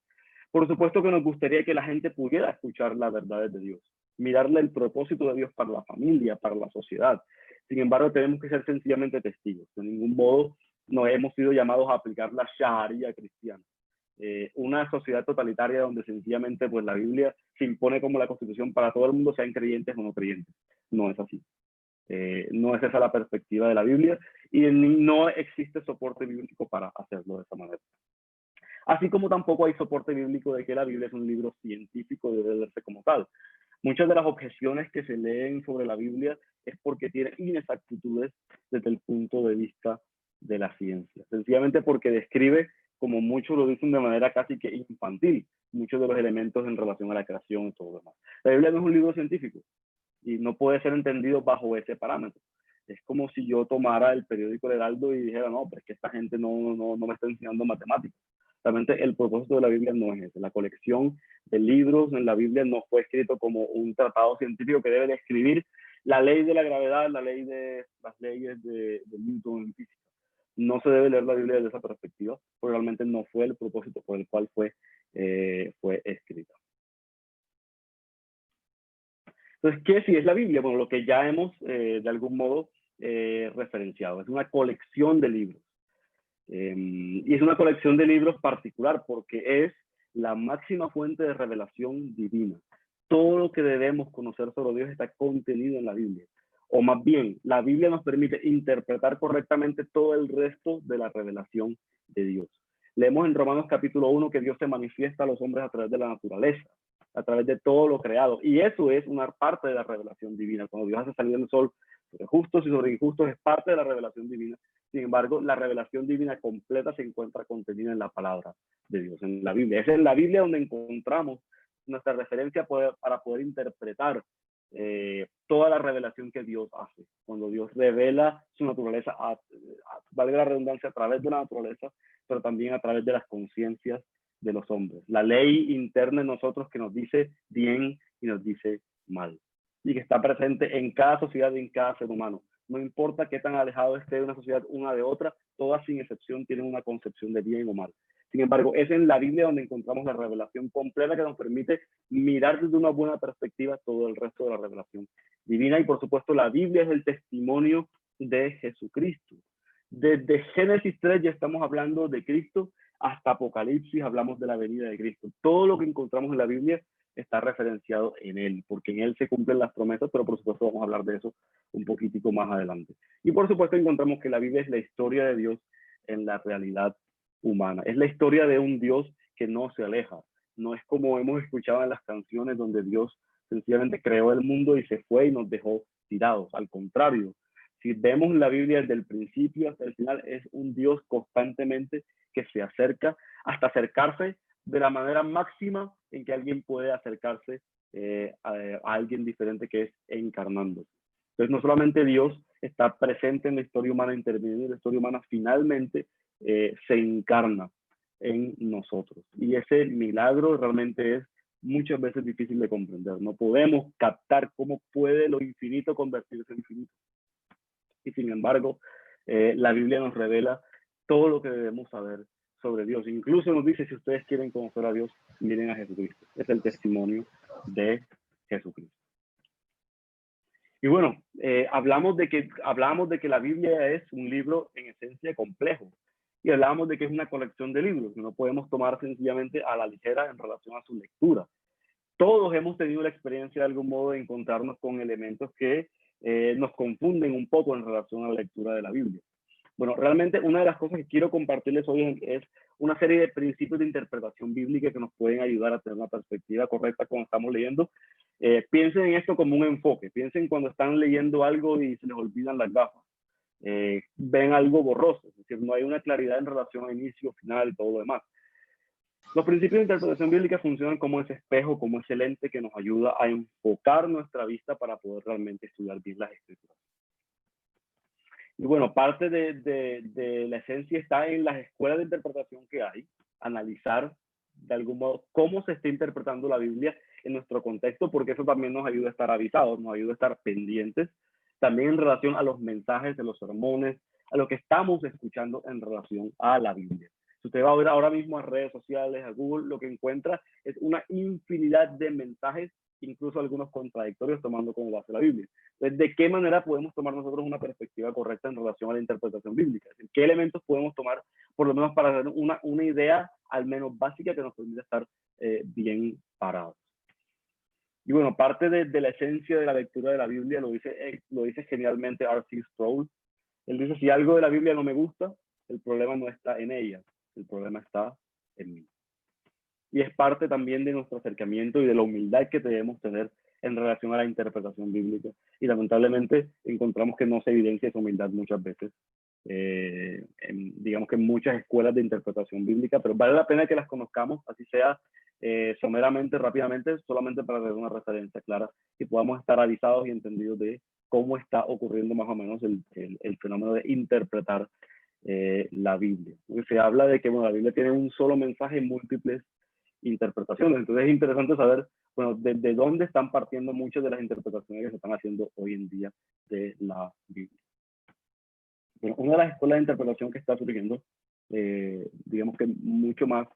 Por supuesto que nos gustaría que la gente pudiera escuchar las verdades de Dios, mirarle el propósito de Dios para la familia, para la sociedad. Sin embargo, tenemos que ser sencillamente testigos. De ningún modo no hemos sido llamados a aplicar la Sharia cristiana. Una sociedad totalitaria donde sencillamente pues la Biblia se impone como la constitución para todo el mundo, sean creyentes o no creyentes. No es así. No es esa la perspectiva de la Biblia y no existe soporte bíblico para hacerlo de esa manera. Así como tampoco hay soporte bíblico de que la Biblia es un libro científico y debe verse como tal. Muchas de las objeciones que se leen sobre la Biblia es porque tiene inexactitudes desde el punto de vista de la ciencia. Sencillamente porque describe, como muchos lo dicen de manera casi que infantil, muchos de los elementos en relación a la creación y todo lo demás. La Biblia no es un libro científico y no puede ser entendido bajo ese parámetro. Es como si yo tomara el periódico El Heraldo y dijera, no, pero es que esta gente no me está enseñando matemáticas. Realmente el propósito de la Biblia no es ese. La colección de libros en la Biblia no fue escrito como un tratado científico que debe describir la ley de la gravedad, las leyes de Newton en física. No se debe leer la Biblia desde esa perspectiva, porque realmente no fue el propósito por el cual fue escrita. Entonces, ¿qué sí es la Biblia? Bueno, lo que ya hemos de algún modo referenciado. Es una colección de libros. Y es una colección de libros particular porque es la máxima fuente de revelación divina. Todo lo que debemos conocer sobre Dios está contenido en la Biblia. O más bien, la Biblia nos permite interpretar correctamente todo el resto de la revelación de Dios. Leemos en Romanos capítulo 1 que Dios se manifiesta a los hombres a través de la naturaleza, a través de todo lo creado. Y eso es una parte de la revelación divina. Cuando Dios hace salir el sol sobre justos y sobre injustos, es parte de la revelación divina. Sin embargo, la revelación divina completa se encuentra contenida en la palabra de Dios, en la Biblia. Es en la Biblia donde encontramos nuestra referencia para poder interpretar toda la revelación que Dios hace. Cuando Dios revela su naturaleza, valga la redundancia, a través de la naturaleza, pero también a través de las conciencias de los hombres. La ley interna en nosotros que nos dice bien y nos dice mal. Y que está presente en cada sociedad y en cada ser humano. No importa qué tan alejado esté de una sociedad una de otra, todas sin excepción tienen una concepción de bien o mal. Sin embargo, es en la Biblia donde encontramos la revelación completa que nos permite mirar desde una buena perspectiva todo el resto de la revelación divina. Y por supuesto, la Biblia es el testimonio de Jesucristo. Desde Génesis 3 ya estamos hablando de Cristo, hasta Apocalipsis hablamos de la venida de Cristo. Todo lo que encontramos en la Biblia está referenciado en él, porque en él se cumplen las promesas, pero por supuesto vamos a hablar de eso un poquitico más adelante. Y por supuesto encontramos que la Biblia es la historia de Dios en la realidad humana. Es la historia de un Dios que no se aleja. No es como hemos escuchado en las canciones donde Dios sencillamente creó el mundo y se fue y nos dejó tirados. Al contrario, si vemos la Biblia desde el principio hasta el final, es un Dios constantemente que se acerca hasta acercarse de la manera máxima en que alguien puede acercarse a alguien diferente, que es encarnándose. Entonces, no solamente Dios está presente en la historia humana, interviniendo en la historia humana, finalmente se encarna en nosotros. Y ese milagro realmente es muchas veces difícil de comprender. No podemos captar cómo puede lo infinito convertirse en infinito. Y sin embargo, la Biblia nos revela todo lo que debemos saber sobre Dios. Incluso nos dice, si ustedes quieren conocer a Dios, miren a Jesucristo. Es el testimonio de Jesucristo. Y bueno, hablábamos de que la Biblia es un libro en esencia complejo. Y hablábamos de que es una colección de libros que no podemos tomar sencillamente a la ligera en relación a su lectura. Todos hemos tenido la experiencia de algún modo de encontrarnos con elementos que nos confunden un poco en relación a la lectura de la Biblia. Bueno, realmente una de las cosas que quiero compartirles hoy es una serie de principios de interpretación bíblica que nos pueden ayudar a tener una perspectiva correcta cuando estamos leyendo. Piensen en esto como un enfoque. Piensen cuando están leyendo algo y se les olvidan las gafas. Ven algo borroso, es decir, no hay una claridad en relación a inicio, final y todo lo demás. Los principios de interpretación bíblica funcionan como ese espejo, como ese lente que nos ayuda a enfocar nuestra vista para poder realmente estudiar bien las escrituras. Y bueno, parte de la esencia está en las escuelas de interpretación que hay, analizar de algún modo cómo se está interpretando la Biblia en nuestro contexto, porque eso también nos ayuda a estar avisados, nos ayuda a estar pendientes, también en relación a los mensajes de los sermones, a lo que estamos escuchando en relación a la Biblia. Si usted va a ver ahora mismo a redes sociales, a Google, lo que encuentra es una infinidad de mensajes, incluso algunos contradictorios, tomando como base la Biblia. Entonces, ¿de qué manera podemos tomar nosotros una perspectiva correcta en relación a la interpretación bíblica? Es decir, ¿qué elementos podemos tomar, por lo menos para dar una idea al menos básica que nos permita estar bien parados? Y bueno, parte de la esencia de la lectura de la Biblia lo dice genialmente R.C. Sproul. Él dice, si algo de la Biblia no me gusta, el problema no está en ella, el problema está en mí. Y es parte también de nuestro acercamiento y de la humildad que debemos tener en relación a la interpretación bíblica. Y lamentablemente encontramos que no se evidencia esa humildad muchas veces, digamos que en muchas escuelas de interpretación bíblica, pero vale la pena que las conozcamos, así sea someramente, rápidamente, solamente para tener una referencia clara y podamos estar avisados y entendidos de cómo está ocurriendo más o menos el fenómeno de interpretar la Biblia. Porque se habla de que bueno, la Biblia tiene un solo mensaje en múltiples interpretaciones. Entonces es interesante saber, bueno, desde dónde están partiendo muchas de las interpretaciones que se están haciendo hoy en día de la Biblia. Bueno, una de las escuelas de interpretación que está surgiendo, digamos que mucho más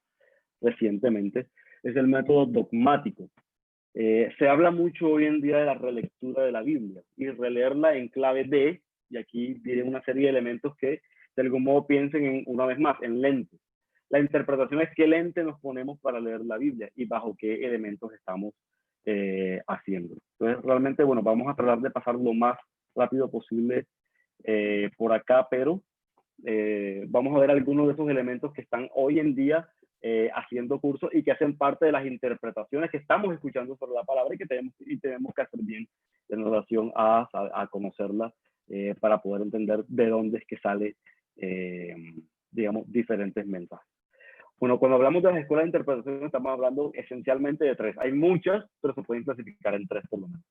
recientemente, es el método dogmático. Se habla mucho hoy en día de la relectura de la Biblia y releerla en clave de, y aquí viene una serie de elementos que de algún modo piensen en, una vez más, en lentes. La interpretación es qué lente nos ponemos para leer la Biblia y bajo qué elementos estamos haciendo. Entonces, realmente, bueno, vamos a tratar de pasar lo más rápido posible por acá, pero vamos a ver algunos de esos elementos que están hoy en día haciendo cursos y que hacen parte de las interpretaciones que estamos escuchando sobre la palabra y que tenemos que hacer bien en relación a conocerla para poder entender de dónde es que sale, digamos, diferentes mensajes. Bueno, cuando hablamos de las escuelas de interpretación estamos hablando esencialmente de tres. Hay muchas, pero se pueden clasificar en tres por lo menos.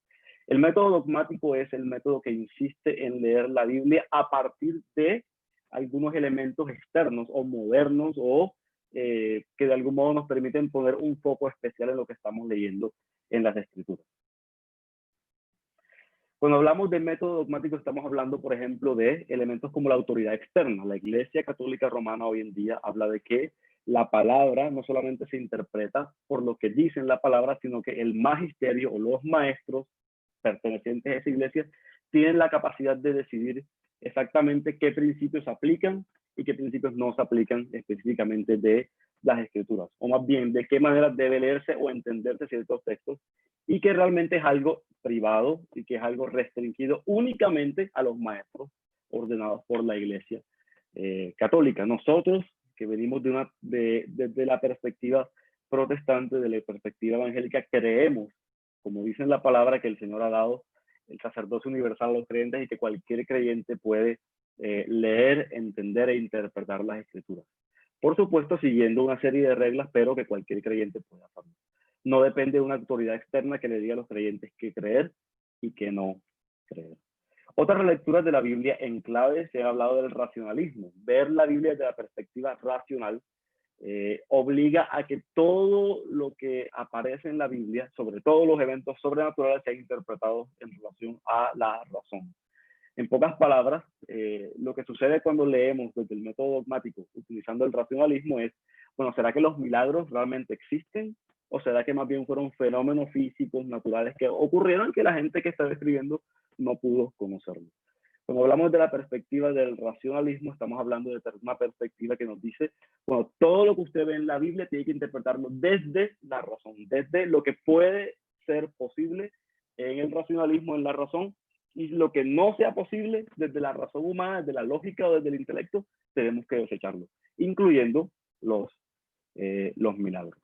El método dogmático es el método que insiste en leer la Biblia a partir de algunos elementos externos o modernos o que de algún modo nos permiten poner un foco especial en lo que estamos leyendo en las escrituras. Cuando hablamos de método dogmático estamos hablando, por ejemplo, de elementos como la autoridad externa. La Iglesia Católica Romana hoy en día habla de que la palabra no solamente se interpreta por lo que dicen la palabra, sino que el magisterio o los maestros pertenecientes a esa iglesia tienen la capacidad de decidir exactamente qué principios se aplican y qué principios no se aplican específicamente de las escrituras, o más bien de qué manera debe leerse o entenderse ciertos textos, y que realmente es algo privado y que es algo restringido únicamente a los maestros ordenados por la iglesia católica. Nosotros, que venimos desde la perspectiva protestante, de la perspectiva evangélica, creemos, como dice en la palabra, que el Señor ha dado el sacerdocio universal a los creyentes y que cualquier creyente puede leer, entender e interpretar las escrituras. Por supuesto, siguiendo una serie de reglas, pero que cualquier creyente puede hacerlo. No depende de una autoridad externa que le diga a los creyentes qué creer y qué no creer. Otras lecturas de la Biblia en clave se ha hablado del racionalismo. Ver la Biblia desde la perspectiva racional obliga a que todo lo que aparece en la Biblia, sobre todo los eventos sobrenaturales, sean interpretados en relación a la razón. En pocas palabras, lo que sucede cuando leemos desde el método dogmático utilizando el racionalismo es, bueno, ¿será que los milagros realmente existen? ¿O será que más bien fueron fenómenos físicos, naturales, que ocurrieron que la gente que está describiendo no pudo conocerlo? Cuando hablamos de la perspectiva del racionalismo, estamos hablando de una perspectiva que nos dice, bueno, todo lo que usted ve en la Biblia tiene que interpretarlo desde la razón, desde lo que puede ser posible en el racionalismo, en la razón, y lo que no sea posible desde la razón humana, desde la lógica o desde el intelecto, tenemos que desecharlo, incluyendo los milagros.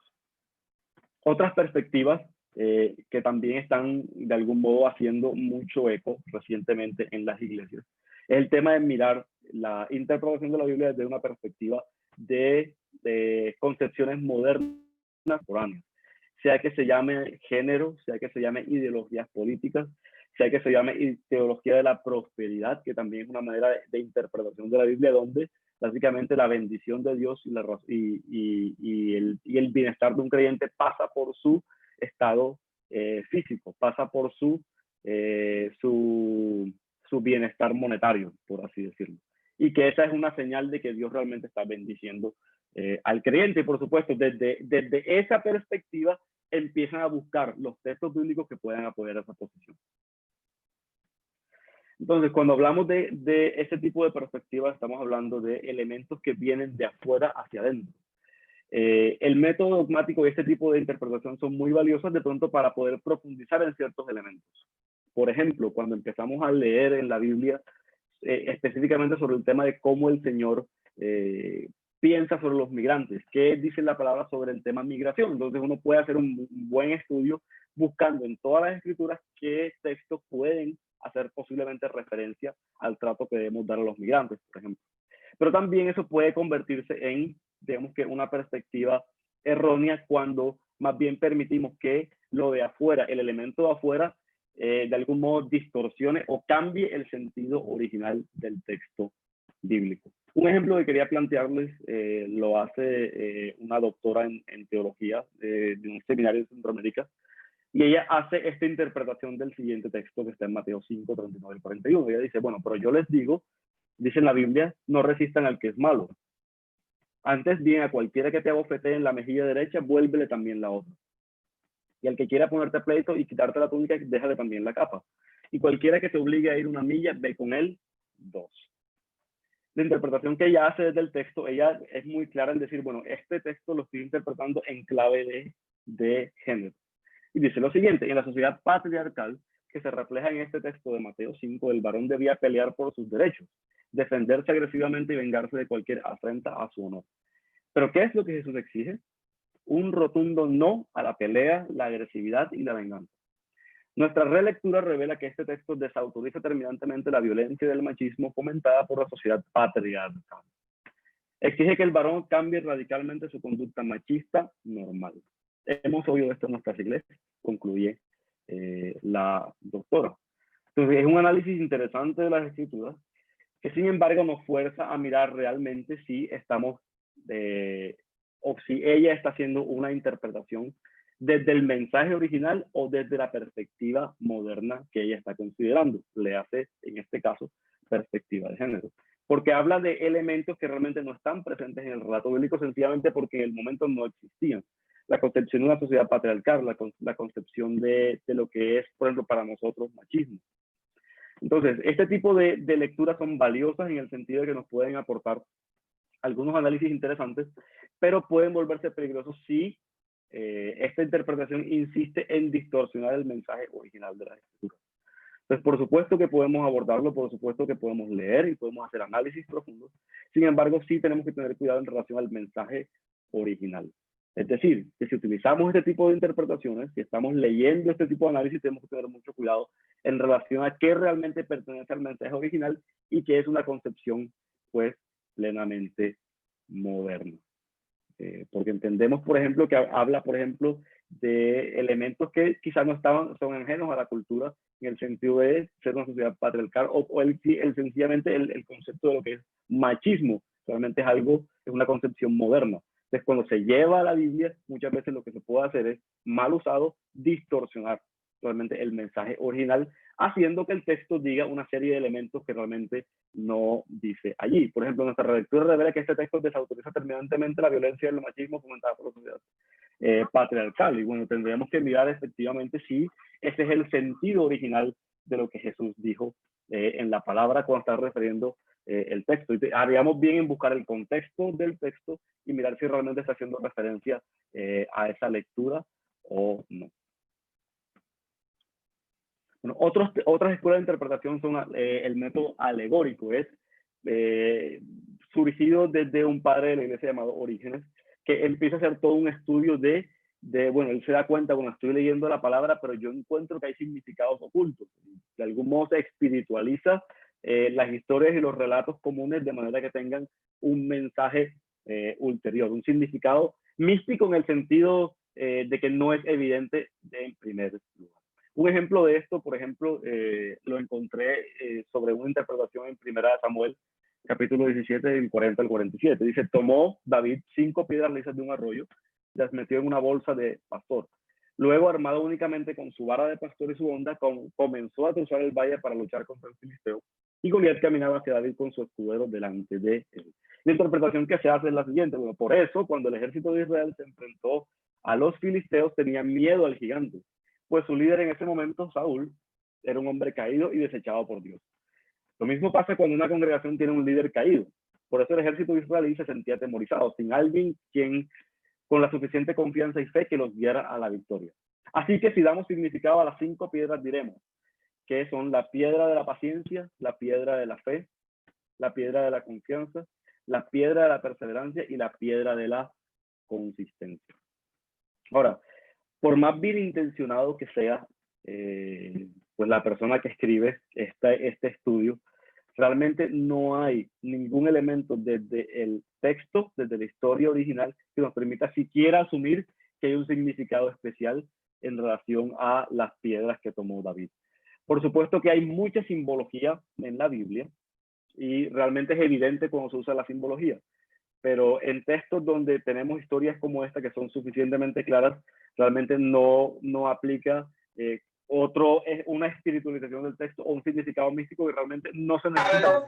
Otras perspectivas que también están de algún modo haciendo mucho eco recientemente en las iglesias es el tema de mirar la interpretación de la Biblia desde una perspectiva de concepciones modernas contemporáneas, sea que se llame género, sea que se llame ideologías políticas, sea que se llame teología de la prosperidad, que también es una manera de interpretación de la Biblia donde básicamente la bendición de Dios y el bienestar de un creyente pasa por su estado físico, pasa por su bienestar monetario, por así decirlo. Y que esa es una señal de que Dios realmente está bendiciendo al creyente. Y por supuesto, desde esa perspectiva empiezan a buscar los textos bíblicos que puedan apoyar esa posición. Entonces, cuando hablamos de ese tipo de perspectiva, estamos hablando de elementos que vienen de afuera hacia adentro. El método dogmático y este tipo de interpretación son muy valiosas de pronto para poder profundizar en ciertos elementos. Por ejemplo, cuando empezamos a leer en la Biblia específicamente sobre el tema de cómo el Señor piensa sobre los migrantes, qué dice la palabra sobre el tema migración. Entonces uno puede hacer un buen estudio buscando en todas las escrituras qué textos pueden hacer posiblemente referencia al trato que debemos dar a los migrantes, por ejemplo. Pero también eso puede convertirse en, digamos que, una perspectiva errónea cuando más bien permitimos que lo de afuera, el elemento de afuera, de algún modo distorsione o cambie el sentido original del texto bíblico. Un ejemplo que quería plantearles lo hace una doctora en teología de un seminario en Centroamérica, y ella hace esta interpretación del siguiente texto que está en Mateo 5, 39 y 41. Ella dice, bueno, pero yo les digo, dice en la Biblia, no resistan al que es malo. Antes bien, a cualquiera que te abofetee en la mejilla derecha, vuélvele también la otra. Y al que quiera ponerte pleito y quitarte la túnica, déjale también la capa. Y cualquiera que te obligue a ir una milla, ve con él 2. La interpretación que ella hace desde el texto, ella es muy clara en decir, bueno, este texto lo estoy interpretando en clave de género. Y dice lo siguiente, en la sociedad patriarcal que se refleja en este texto de Mateo 5, el varón debía pelear por sus derechos, defenderse agresivamente y vengarse de cualquier afrenta a su honor. Pero ¿qué es lo que Jesús exige? Un rotundo no a la pelea, la agresividad y la venganza. Nuestra relectura revela que este texto desautoriza terminantemente la violencia del machismo fomentada por la sociedad patriarcal. Exige que el varón cambie radicalmente su conducta machista normal. Hemos oído esto en nuestras iglesias, concluye la doctora. Entonces, es un análisis interesante de las escrituras que, sin embargo, nos fuerza a mirar realmente si estamos, o si ella está haciendo una interpretación desde el mensaje original o desde la perspectiva moderna que ella está considerando. Le hace, en este caso, perspectiva de género. porque habla de elementos que realmente no están presentes en el relato bíblico, sencillamente porque en el momento no existían. La concepción de una sociedad patriarcal, la concepción de lo que es, por ejemplo, para nosotros, machismo. Entonces, este tipo de lecturas son valiosas en el sentido de que nos pueden aportar algunos análisis interesantes, pero pueden volverse peligrosos si esta interpretación insiste en distorsionar el mensaje original de la escritura. Entonces, por supuesto que podemos abordarlo, por supuesto que podemos leer y podemos hacer análisis profundos. Sin embargo, sí tenemos que tener cuidado en relación al mensaje original. Es decir, que si utilizamos este tipo de interpretaciones, si estamos leyendo este tipo de análisis, tenemos que tener mucho cuidado en relación a qué realmente pertenece al mensaje original y qué es una concepción, pues, plenamente moderna. Porque entendemos, por ejemplo, que habla, por ejemplo, de elementos que quizás no son ajenos a la cultura en el sentido de ser una sociedad patriarcal o sencillamente el concepto de lo que es machismo. Realmente es una concepción moderna. Entonces, cuando se lleva a la Biblia, muchas veces lo que se puede hacer es, mal usado, distorsionar realmente el mensaje original, haciendo que el texto diga una serie de elementos que realmente no dice allí. Por ejemplo, nuestra relectura revela que este texto desautoriza terminantemente la violencia y el machismo fomentada por la sociedad patriarcal. Y bueno, tendríamos que mirar efectivamente si ese es el sentido original de lo que Jesús dijo en la palabra cuando está refiriendo el texto. Y haríamos bien en buscar el contexto del texto y mirar si realmente está haciendo referencia a esa lectura o no. Bueno, otras escuelas de interpretación son el método alegórico, es surgido desde un padre de la iglesia llamado Orígenes, que empieza a hacer todo un estudio bueno, él se da cuenta, bueno, estoy leyendo la palabra, pero yo encuentro que hay significados ocultos. De algún modo se espiritualiza las historias y los relatos comunes de manera que tengan un mensaje ulterior, un significado místico en el sentido de que no es evidente en primer lugar. Un ejemplo de esto, por ejemplo, lo encontré sobre una interpretación en Primera de Samuel, capítulo 17, del 40 al 47. Dice, tomó David 5 piedras lisas de un arroyo, las metió en una bolsa de pastor. Luego, armado únicamente con su vara de pastor y su honda, comenzó a cruzar el valle para luchar contra el filisteo. Y Goliat caminaba hacia David con su escudero delante de él. La interpretación que se hace es la siguiente. Bueno, por eso, cuando el ejército de Israel se enfrentó a los filisteos, tenían miedo al gigante. Pues su líder en ese momento, Saúl, era un hombre caído y desechado por Dios. Lo mismo pasa cuando una congregación tiene un líder caído. Por eso el ejército israelí se sentía atemorizado, sin alguien con la suficiente confianza y fe que los guiara a la victoria. Así que si damos significado a las 5 piedras, diremos que son la piedra de la paciencia, la piedra de la fe, la piedra de la confianza, la piedra de la perseverancia y la piedra de la consistencia. Ahora, por más bien intencionado que sea pues la persona que escribe este estudio, realmente no hay ningún elemento desde el texto, desde la historia original, que nos permita siquiera asumir que hay un significado especial en relación a las piedras que tomó David. Por supuesto que hay mucha simbología en la Biblia y realmente es evidente cuando se usa la simbología, pero en textos donde tenemos historias como esta que son suficientemente claras, realmente no aplica una espiritualización del texto o un significado místico que realmente no se necesita.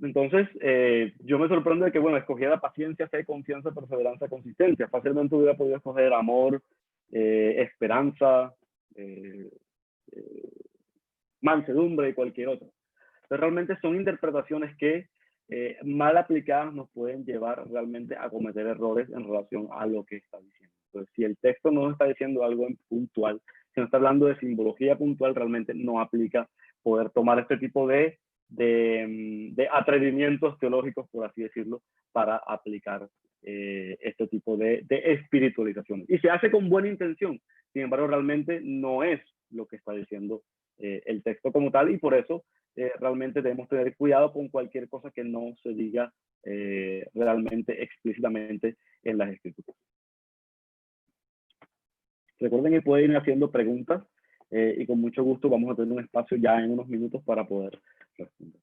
Entonces, yo me sorprendo de que, bueno, escogiera paciencia, fe, confianza, perseverancia, consistencia. Fácilmente hubiera podido escoger amor, esperanza, mansedumbre y cualquier otra. Pero realmente son interpretaciones que mal aplicadas nos pueden llevar realmente a cometer errores en relación a lo que está diciendo. Entonces, si el texto no está diciendo algo puntual, si no está hablando de simbología puntual, realmente no aplica poder tomar este tipo de atrevimientos teológicos, por así decirlo, para aplicar este tipo de espiritualizaciones. Y se hace con buena intención, sin embargo, realmente no es lo que está diciendo el texto como tal, y por eso realmente debemos tener cuidado con cualquier cosa que no se diga realmente explícitamente en las escrituras. Recuerden que pueden ir haciendo preguntas y con mucho gusto vamos a tener un espacio ya en unos minutos para poder responder.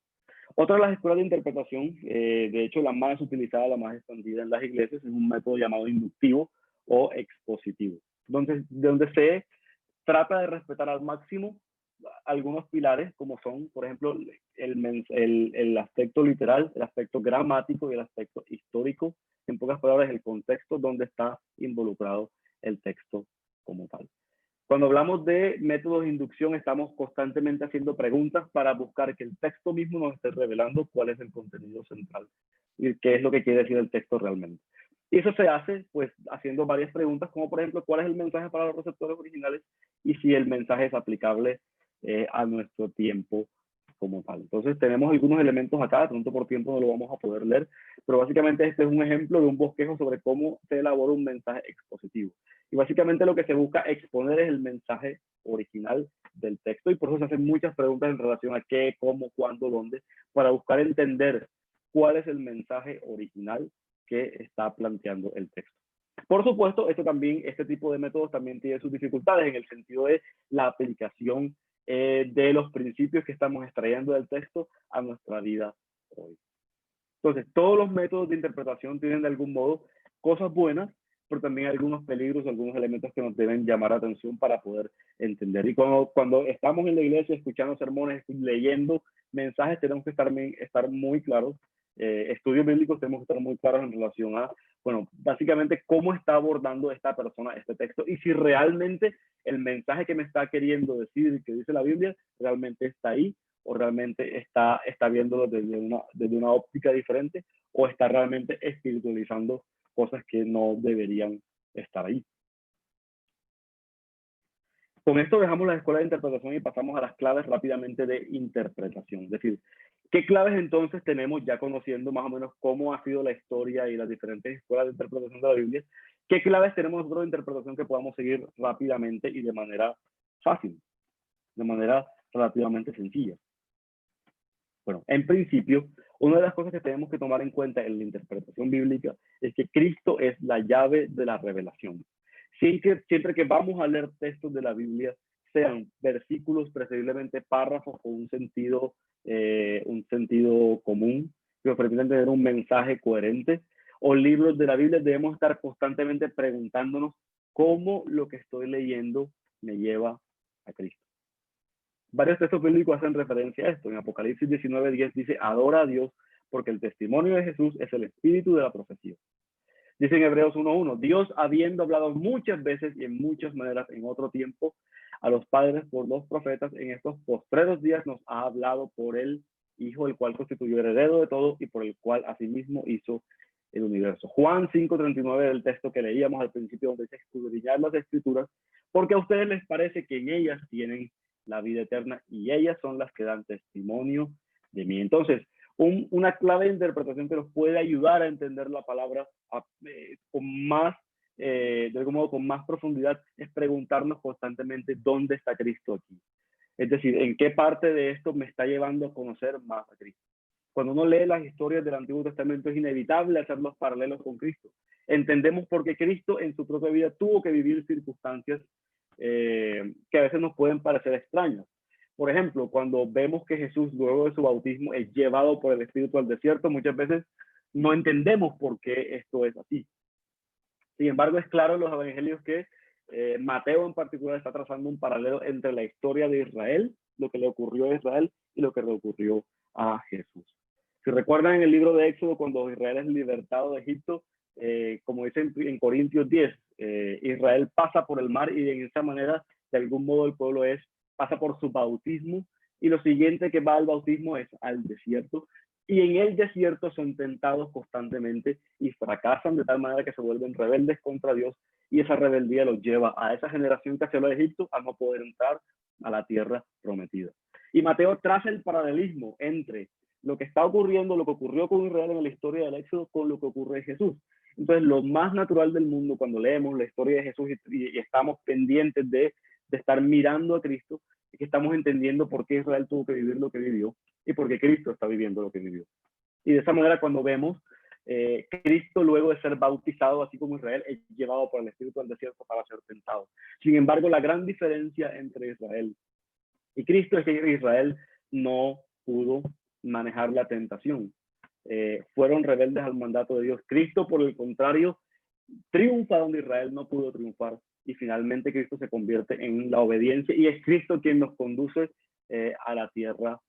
Otra de las escuelas de interpretación, de hecho la más utilizada, la más extendida en las iglesias, es un método llamado inductivo o expositivo, donde se trata de respetar al máximo algunos pilares, como son, por ejemplo, el aspecto literal, el aspecto gramático y el aspecto histórico. En pocas palabras, el contexto donde está involucrado el texto como tal. Cuando hablamos de métodos de inducción, estamos constantemente haciendo preguntas para buscar que el texto mismo nos esté revelando cuál es el contenido central y qué es lo que quiere decir el texto realmente. Y eso se hace pues haciendo varias preguntas, como por ejemplo, ¿cuál es el mensaje para los receptores originales? Y si el mensaje es aplicable a nuestro tiempo como tal. Entonces tenemos algunos elementos acá, de pronto por tiempo no lo vamos a poder leer, pero básicamente este es un ejemplo de un bosquejo sobre cómo se elabora un mensaje expositivo. Y básicamente lo que se busca exponer es el mensaje original del texto, y por eso se hacen muchas preguntas en relación a qué, cómo, cuándo, dónde, para buscar entender cuál es el mensaje original que está planteando el texto. Por supuesto, este tipo de métodos también tiene sus dificultades en el sentido de la aplicación de los principios que estamos extrayendo del texto a nuestra vida hoy. Entonces, todos los métodos de interpretación tienen de algún modo cosas buenas, pero también algunos peligros, algunos elementos que nos deben llamar la atención para poder entender. Y cuando estamos en la iglesia escuchando sermones, leyendo mensajes, tenemos que estar muy claros. Estudios bíblicos tenemos que estar muy claros en relación a, bueno, básicamente cómo está abordando esta persona este texto y si realmente el mensaje que me está queriendo decir, que dice la Biblia, realmente está ahí o realmente está viéndolo desde una óptica diferente o está realmente espiritualizando cosas que no deberían estar ahí. Con esto dejamos la escuela de interpretación y pasamos a las claves rápidamente de interpretación. Es decir, ¿qué claves entonces tenemos ya conociendo más o menos cómo ha sido la historia y las diferentes escuelas de interpretación de la Biblia? ¿Qué claves tenemos nosotros de interpretación que podamos seguir rápidamente y de manera fácil, de manera relativamente sencilla? Bueno, en principio, una de las cosas que tenemos que tomar en cuenta en la interpretación bíblica es que Cristo es la llave de la revelación. Siempre que vamos a leer textos de la Biblia, sean versículos, preferiblemente párrafos con un sentido común, que nos permitan tener un mensaje coherente, o libros de la Biblia, debemos estar constantemente preguntándonos cómo lo que estoy leyendo me lleva a Cristo. Varios textos bíblicos hacen referencia a esto. En Apocalipsis 19:10 dice, adora a Dios porque el testimonio de Jesús es el espíritu de la profecía. Dice en Hebreos 1:1, Dios habiendo hablado muchas veces y en muchas maneras en otro tiempo a los padres por los profetas, en estos postreros días nos ha hablado por el Hijo, el cual constituyó heredero de todo y por el cual asimismo hizo el universo. Juan 5:39 del texto que leíamos al principio, donde dice escudriñar las escrituras, porque a ustedes les parece que en ellas tienen la vida eterna y ellas son las que dan testimonio de mí. Entonces, una clave de interpretación que nos puede ayudar a entender la palabra con más, de algún modo, con más profundidad, es preguntarnos constantemente dónde está Cristo aquí. Es decir, en qué parte de esto me está llevando a conocer más a Cristo. Cuando uno lee las historias del Antiguo Testamento es inevitable hacer los paralelos con Cristo. Entendemos por qué Cristo en su propia vida tuvo que vivir circunstancias que a veces nos pueden parecer extrañas. Por ejemplo, cuando vemos que Jesús luego de su bautismo es llevado por el Espíritu al desierto, muchas veces no entendemos por qué esto es así. Sin embargo, es claro en los evangelios que Mateo en particular está trazando un paralelo entre la historia de Israel, lo que le ocurrió a Israel y lo que le ocurrió a Jesús. Si recuerdan en el libro de Éxodo, cuando Israel es libertado de Egipto, como dice en Corintios 10, Israel pasa por el mar y de esa manera, de algún modo, el pueblo pasa por su bautismo y lo siguiente que va al bautismo es al desierto. Y en el desierto son tentados constantemente y fracasan de tal manera que se vuelven rebeldes contra Dios y esa rebeldía los lleva a esa generación que salió de Egipto a no poder entrar a la tierra prometida. Y Mateo traza el paralelismo entre lo que está ocurriendo, lo que ocurrió con Israel en la historia del Éxodo, con lo que ocurre en Jesús. Entonces, lo más natural del mundo cuando leemos la historia de Jesús y estamos pendientes de estar mirando a Cristo, es que estamos entendiendo por qué Israel tuvo que vivir lo que vivió y por qué Cristo está viviendo lo que vivió. Y de esa manera, cuando vemos Cristo, luego de ser bautizado, así como Israel, es llevado por el Espíritu al desierto para ser tentado. Sin embargo, la gran diferencia entre Israel y Cristo es que Israel no pudo manejar la tentación. Fueron rebeldes al mandato de Dios. Cristo, por el contrario, triunfa donde Israel no pudo triunfar, y finalmente Cristo se convierte en la obediencia, y es Cristo quien nos conduce a la tierra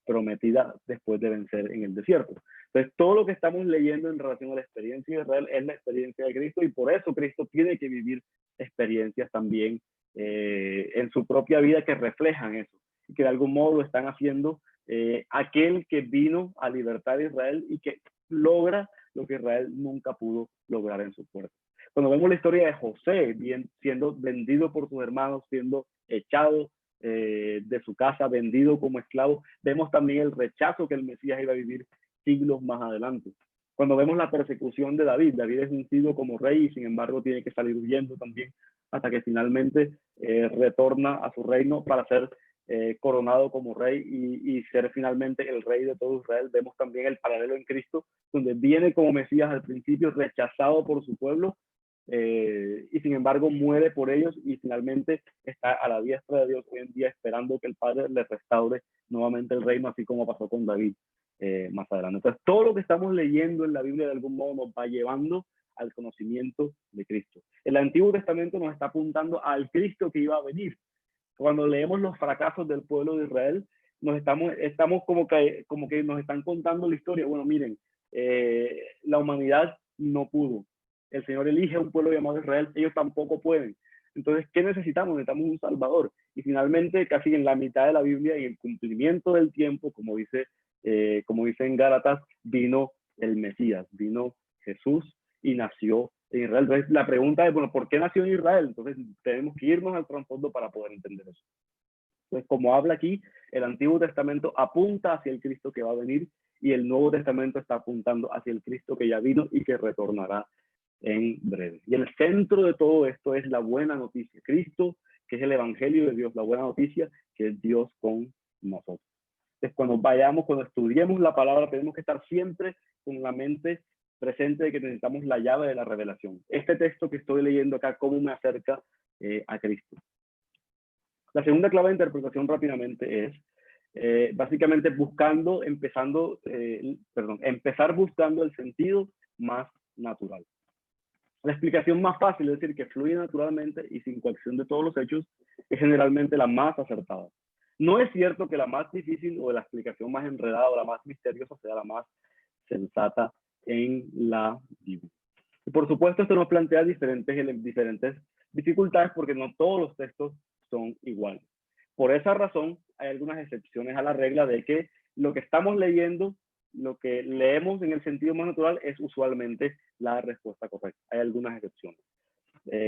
prometida después de vencer en el desierto. Entonces, todo lo que estamos leyendo en relación a la experiencia de Israel es la experiencia de Cristo, y por eso Cristo tiene que vivir experiencias también en su propia vida que reflejan eso, y que de algún modo lo están haciendo aquel que vino a libertar a Israel y que logra lo que Israel nunca pudo lograr en su puerta. Cuando vemos la historia de José siendo vendido por sus hermanos, siendo echado de su casa, vendido como esclavo, vemos también el rechazo que el Mesías iba a vivir siglos más adelante. Cuando vemos la persecución de David, David es ungido como rey y sin embargo tiene que salir huyendo también hasta que finalmente retorna a su reino para ser coronado como rey y ser finalmente el rey de todo Israel. Vemos también el paralelo en Cristo, donde viene como Mesías al principio rechazado por su pueblo, y sin embargo muere por ellos y finalmente está a la diestra de Dios hoy en día esperando que el Padre le restaure nuevamente el reino, así como pasó con David más adelante. Entonces, todo lo que estamos leyendo en la Biblia de algún modo nos va llevando al conocimiento de Cristo. El Antiguo Testamento nos está apuntando al Cristo que iba a venir. Cuando leemos los fracasos del pueblo de Israel, estamos como que nos están contando la historia. Bueno, miren, la humanidad no pudo. El Señor elige a un pueblo llamado Israel, ellos tampoco pueden. Entonces, ¿qué necesitamos? Necesitamos un Salvador. Y finalmente, casi en la mitad de la Biblia, en el cumplimiento del tiempo, como dice en Gálatas, vino el Mesías, vino Jesús y nació en Israel. Entonces, la pregunta es, bueno, ¿por qué nació en Israel? Entonces, tenemos que irnos al trasfondo para poder entender eso. Entonces, como habla aquí, el Antiguo Testamento apunta hacia el Cristo que va a venir y el Nuevo Testamento está apuntando hacia el Cristo que ya vino y que retornará en breve. Y el centro de todo esto es la buena noticia. Cristo, que es el Evangelio de Dios, la buena noticia, que es Dios con nosotros. Entonces, cuando estudiemos la palabra, tenemos que estar siempre con la mente presente de que necesitamos la llave de la revelación. Este texto que estoy leyendo acá, ¿cómo me acerca a Cristo? La segunda clave de interpretación rápidamente es básicamente empezar buscando el sentido más natural. La explicación más fácil, es decir, que fluye naturalmente y sin coacción de todos los hechos, es generalmente la más acertada. No es cierto que la más difícil o la explicación más enredada o la más misteriosa sea la más sensata en la Biblia. Y por supuesto, esto nos plantea diferentes dificultades porque no todos los textos son iguales. Por esa razón, hay algunas excepciones a la regla de que lo que estamos leyendo, lo que leemos en el sentido más natural es usualmente la respuesta correcta. Hay algunas excepciones.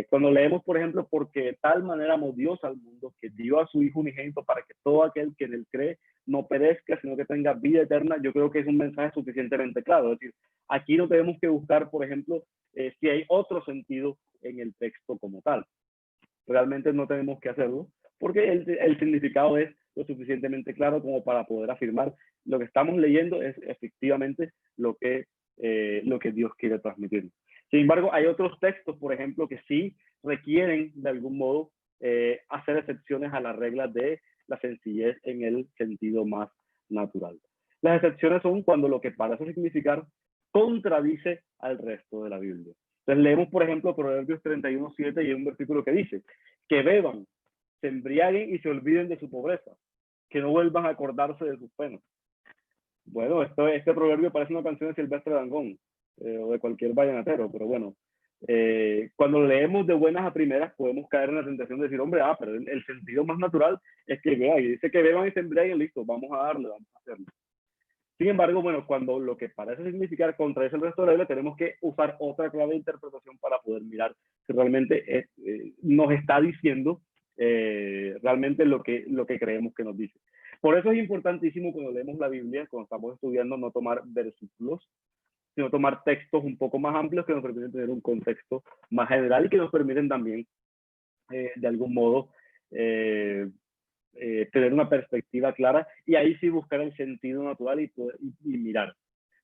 Cuando leemos, por ejemplo, porque de tal manera amó Dios al mundo que dio a su Hijo unigénito para que todo aquel que en él cree no perezca, sino que tenga vida eterna, yo creo que es un mensaje suficientemente claro. Es decir, aquí no tenemos que buscar, por ejemplo, si hay otro sentido en el texto como tal. Realmente no tenemos que hacerlo, porque el significado es lo suficientemente claro como para poder afirmar lo que estamos leyendo es efectivamente lo que Dios quiere transmitir. Sin embargo, hay otros textos, por ejemplo, que sí requieren de algún modo hacer excepciones a las reglas de la sencillez en el sentido más natural. Las excepciones son cuando lo que parece significar contradice al resto de la Biblia. Entonces leemos, por ejemplo, Proverbios 31:7 y hay un versículo que dice, que beban, se embriaguen y se olviden de su pobreza, que no vuelvan a acordarse de sus penas. Bueno, este proverbio parece una canción de Silvestre Dangond o de cualquier vallenatero, pero bueno, cuando lo leemos de buenas a primeras podemos caer en la tentación de decir, hombre, pero el sentido más natural es que vean, y dice que beban y se embriaguen, listo, vamos a darle, vamos a hacerlo. Sin embargo, bueno, cuando lo que parece significar contradice el resto de la Biblia, tenemos que usar otra clave de interpretación para poder mirar si realmente nos está diciendo realmente lo que creemos que nos dice. Por eso es importantísimo cuando leemos la Biblia, cuando estamos estudiando, no tomar versículos, sino tomar textos un poco más amplios que nos permiten tener un contexto más general y que nos permiten también, de algún modo, tener una perspectiva clara y ahí sí buscar el sentido natural y mirar.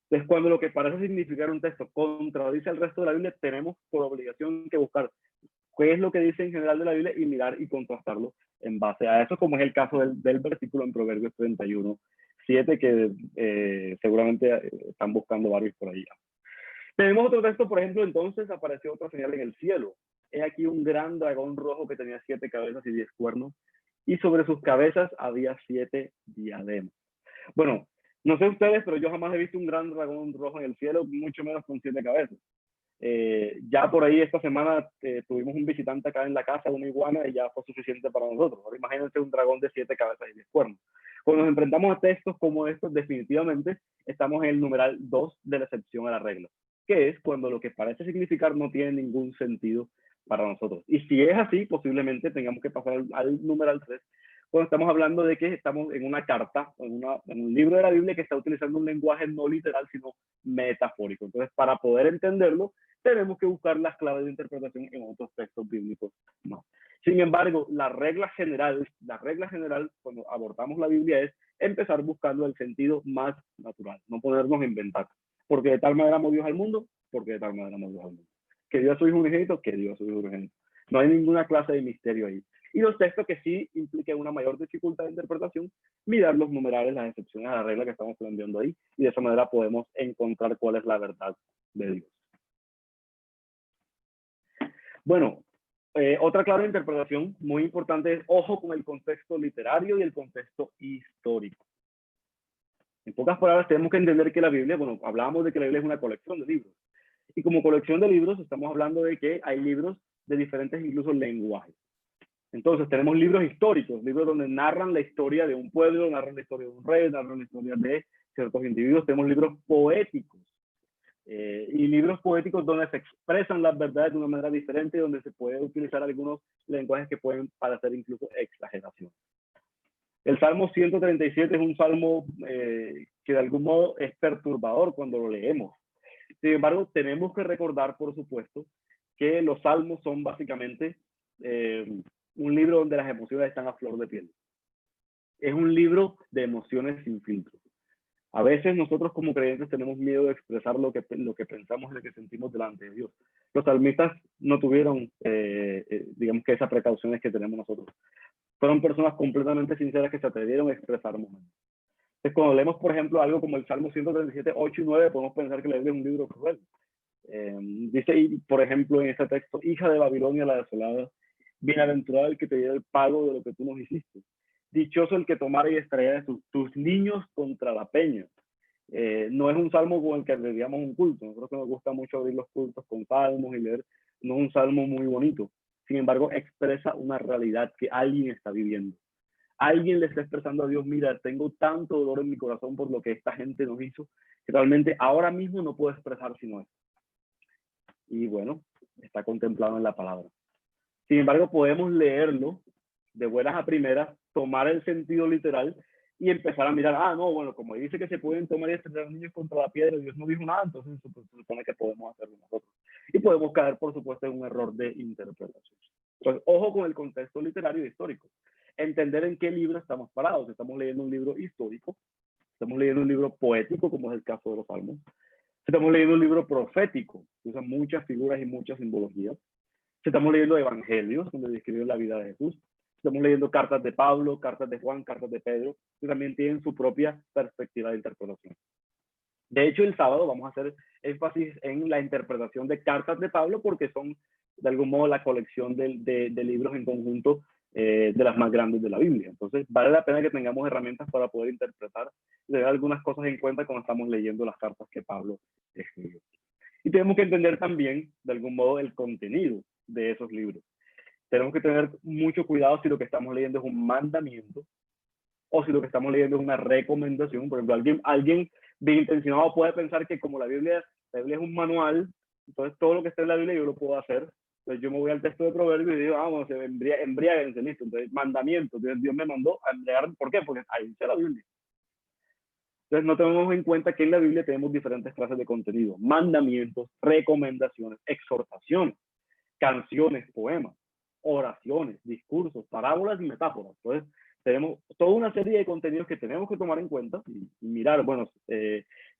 Entonces, cuando lo que parece significar un texto contradice el resto de la Biblia, tenemos por obligación que buscar qué es lo que dice en general de la Biblia y mirar y contrastarlo en base a eso, como es el caso del versículo en Proverbios 31:7, que seguramente están buscando varios por ahí. Tenemos otro texto, por ejemplo, entonces apareció otra señal en el cielo. He aquí un gran dragón rojo que tenía 7 cabezas y 10 cuernos, y sobre sus cabezas había 7 diademas. Bueno, no sé ustedes, pero yo jamás he visto un gran dragón rojo en el cielo, mucho menos con 7 cabezas. Ya por ahí esta semana tuvimos un visitante acá en la casa, una iguana, y ya fue suficiente para nosotros. Ahora imagínense un dragón de 7 cabezas y 10 cuernos. Cuando nos enfrentamos a textos como estos, definitivamente estamos en el numeral 2 de la excepción a la regla, que es cuando lo que parece significar no tiene ningún sentido para nosotros. Y si es así, posiblemente tengamos que pasar al numeral 3, cuando estamos hablando de que estamos en una carta, en un libro de la Biblia que está utilizando un lenguaje no literal, sino metafórico. Entonces, para poder entenderlo, tenemos que buscar las claves de interpretación en otros textos bíblicos más. Sin embargo, la regla general cuando abordamos la Biblia es empezar buscando el sentido más natural, no ponernos a inventar. Porque de tal manera amó Dios al mundo, porque de tal manera amó Dios al mundo. Que Dios a su Hijo unigénito, que Dios a su Hijo unigénito. No hay ninguna clase de misterio ahí. Y los textos que sí impliquen una mayor dificultad de interpretación, mirar los numerales, las excepciones a la regla que estamos planteando ahí, y de esa manera podemos encontrar cuál es la verdad de Dios. Bueno, otra clave de interpretación muy importante es ojo con el contexto literario y el contexto histórico. En pocas palabras, tenemos que entender que la Biblia, bueno, hablábamos de que la Biblia es una colección de libros. Y como colección de libros, estamos hablando de que hay libros de diferentes incluso lenguajes. Entonces, tenemos libros históricos, libros donde narran la historia de un pueblo, narran la historia de un rey, narran la historia de ciertos individuos. Tenemos libros poéticos, y libros poéticos donde se expresan las verdades de una manera diferente, donde se puede utilizar algunos lenguajes que pueden parecer incluso exageración. El Salmo 137 es un salmo que de algún modo es perturbador cuando lo leemos. Sin embargo, tenemos que recordar, por supuesto, que los salmos son básicamente un libro donde las emociones están a flor de piel. Es un libro de emociones sin filtro. A veces nosotros como creyentes tenemos miedo de expresar lo que pensamos y lo que sentimos delante de Dios. Los salmistas no tuvieron, digamos que esas precauciones que tenemos nosotros. Fueron personas completamente sinceras que se atrevieron a expresar momentos. Entonces, cuando leemos, por ejemplo, algo como el Salmo 137, 8 y 9, podemos pensar que la Biblia es un libro cruel. Dice, por ejemplo, en este texto, hija de Babilonia la desolada, bienaventurado el que te diera el pago de lo que tú nos hiciste. Dichoso el que tomara y extrayera tus niños contra la peña. No es un salmo con el que abreviamos un culto. Nosotros que nos gusta mucho abrir los cultos con salmos y leer. No es un salmo muy bonito. Sin embargo, expresa una realidad que alguien está viviendo. Alguien le está expresando a Dios, mira, tengo tanto dolor en mi corazón por lo que esta gente nos hizo, que realmente ahora mismo no puedo expresar sino esto. Y bueno, está contemplado en la palabra. Sin embargo, podemos leerlo de buenas a primeras, tomar el sentido literal y empezar a mirar, no, bueno, como dice que se pueden tomar y estrenar niños contra la piedra, Dios no dijo nada, entonces se supone que podemos hacerlo nosotros. Y podemos caer, por supuesto, en un error de interpretación. Entonces, ojo con el contexto literario e histórico. Entender en qué libro estamos parados. Estamos leyendo un libro histórico, estamos leyendo un libro poético, como es el caso de los Salmos. Estamos leyendo un libro profético, que usa muchas figuras y muchas simbologías. Estamos leyendo evangelios, donde describe la vida de Jesús. Estamos leyendo cartas de Pablo, cartas de Juan, cartas de Pedro, que también tienen su propia perspectiva de interpretación. De hecho, el sábado vamos a hacer énfasis en la interpretación de cartas de Pablo, porque son, de algún modo, la colección de libros en conjunto de las más grandes de la Biblia. Entonces, vale la pena que tengamos herramientas para poder interpretar y tener algunas cosas en cuenta cuando estamos leyendo las cartas que Pablo escribió. Y tenemos que entender también, de algún modo, el contenido de esos libros. Tenemos que tener mucho cuidado si lo que estamos leyendo es un mandamiento o si lo que estamos leyendo es una recomendación. Por ejemplo, alguien bien intencionado puede pensar que como la Biblia es un manual, entonces todo lo que está en la Biblia yo lo puedo hacer. Entonces yo me voy al texto de Proverbios y digo, vamos, embriáguense, listo. Entonces, mandamientos. Dios me mandó a embriagar. ¿Por qué? Porque ahí dice la Biblia. Entonces no tenemos en cuenta que en la Biblia tenemos diferentes clases de contenido. Mandamientos, recomendaciones, exhortaciones, canciones, poemas, oraciones, discursos, parábolas y metáforas. Entonces, tenemos toda una serie de contenidos que tenemos que tomar en cuenta y mirar, bueno,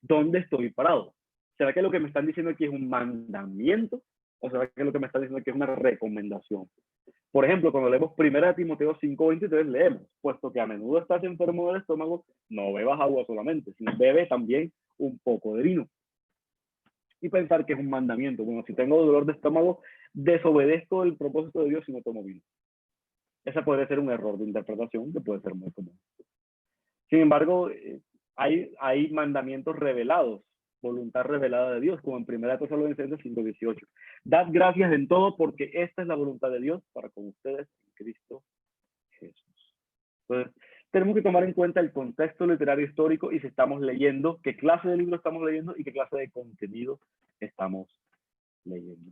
¿dónde estoy parado? ¿Será que lo que me están diciendo aquí es un mandamiento? ¿O será que lo que me están diciendo aquí es una recomendación? Por ejemplo, cuando leemos 1 Timoteo 5:23, leemos, puesto que a menudo estás enfermo del estómago, no bebas agua solamente, sino bebe también un poco de vino. y pensar que es un mandamiento. Bueno, si tengo dolor de estómago, desobedezco el propósito de Dios si no tomo vino. Ese podría ser un error de interpretación que puede ser muy común. Sin embargo, hay mandamientos revelados, voluntad revelada de Dios, como en 1 Tesalonicenses 5:18. Dad gracias en todo porque esta es la voluntad de Dios para con ustedes en Cristo Jesús. Entonces, tenemos que tomar en cuenta el contexto literario histórico y si estamos leyendo, qué clase de libro estamos leyendo y qué clase de contenido estamos leyendo.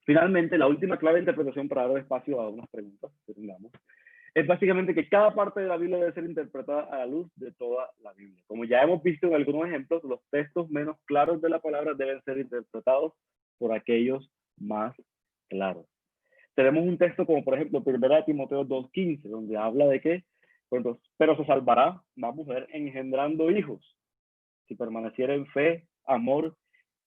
Finalmente, la última clave de interpretación para dar espacio a unas preguntas que tengamos es básicamente que cada parte de la Biblia debe ser interpretada a la luz de toda la Biblia. Como ya hemos visto en algunos ejemplos, los textos menos claros de la palabra deben ser interpretados por aquellos más claros. Tenemos un texto como, por ejemplo, 1 Timoteo 2:15, donde habla de que, pero se salvará la mujer engendrando hijos, si permaneciera en fe, amor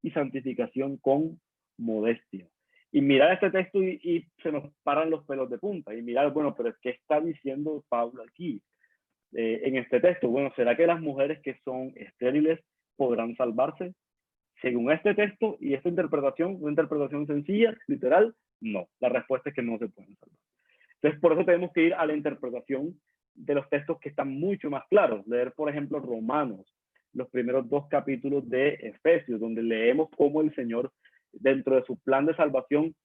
y santificación con modestia. Y mirar este texto y se nos paran los pelos de punta. Y mirar, bueno, pero ¿qué está diciendo Pablo aquí en este texto? Bueno, ¿será que las mujeres que son estériles podrán salvarse? Según este texto y esta interpretación, una interpretación sencilla, literal, no. La respuesta es que no se pueden salvar. Entonces, por eso tenemos que ir a la interpretación de los textos que están mucho más claros. Leer, por ejemplo, Romanos, los primeros 2 capítulos de Efesios, donde leemos cómo el Señor, dentro de su plan de salvación,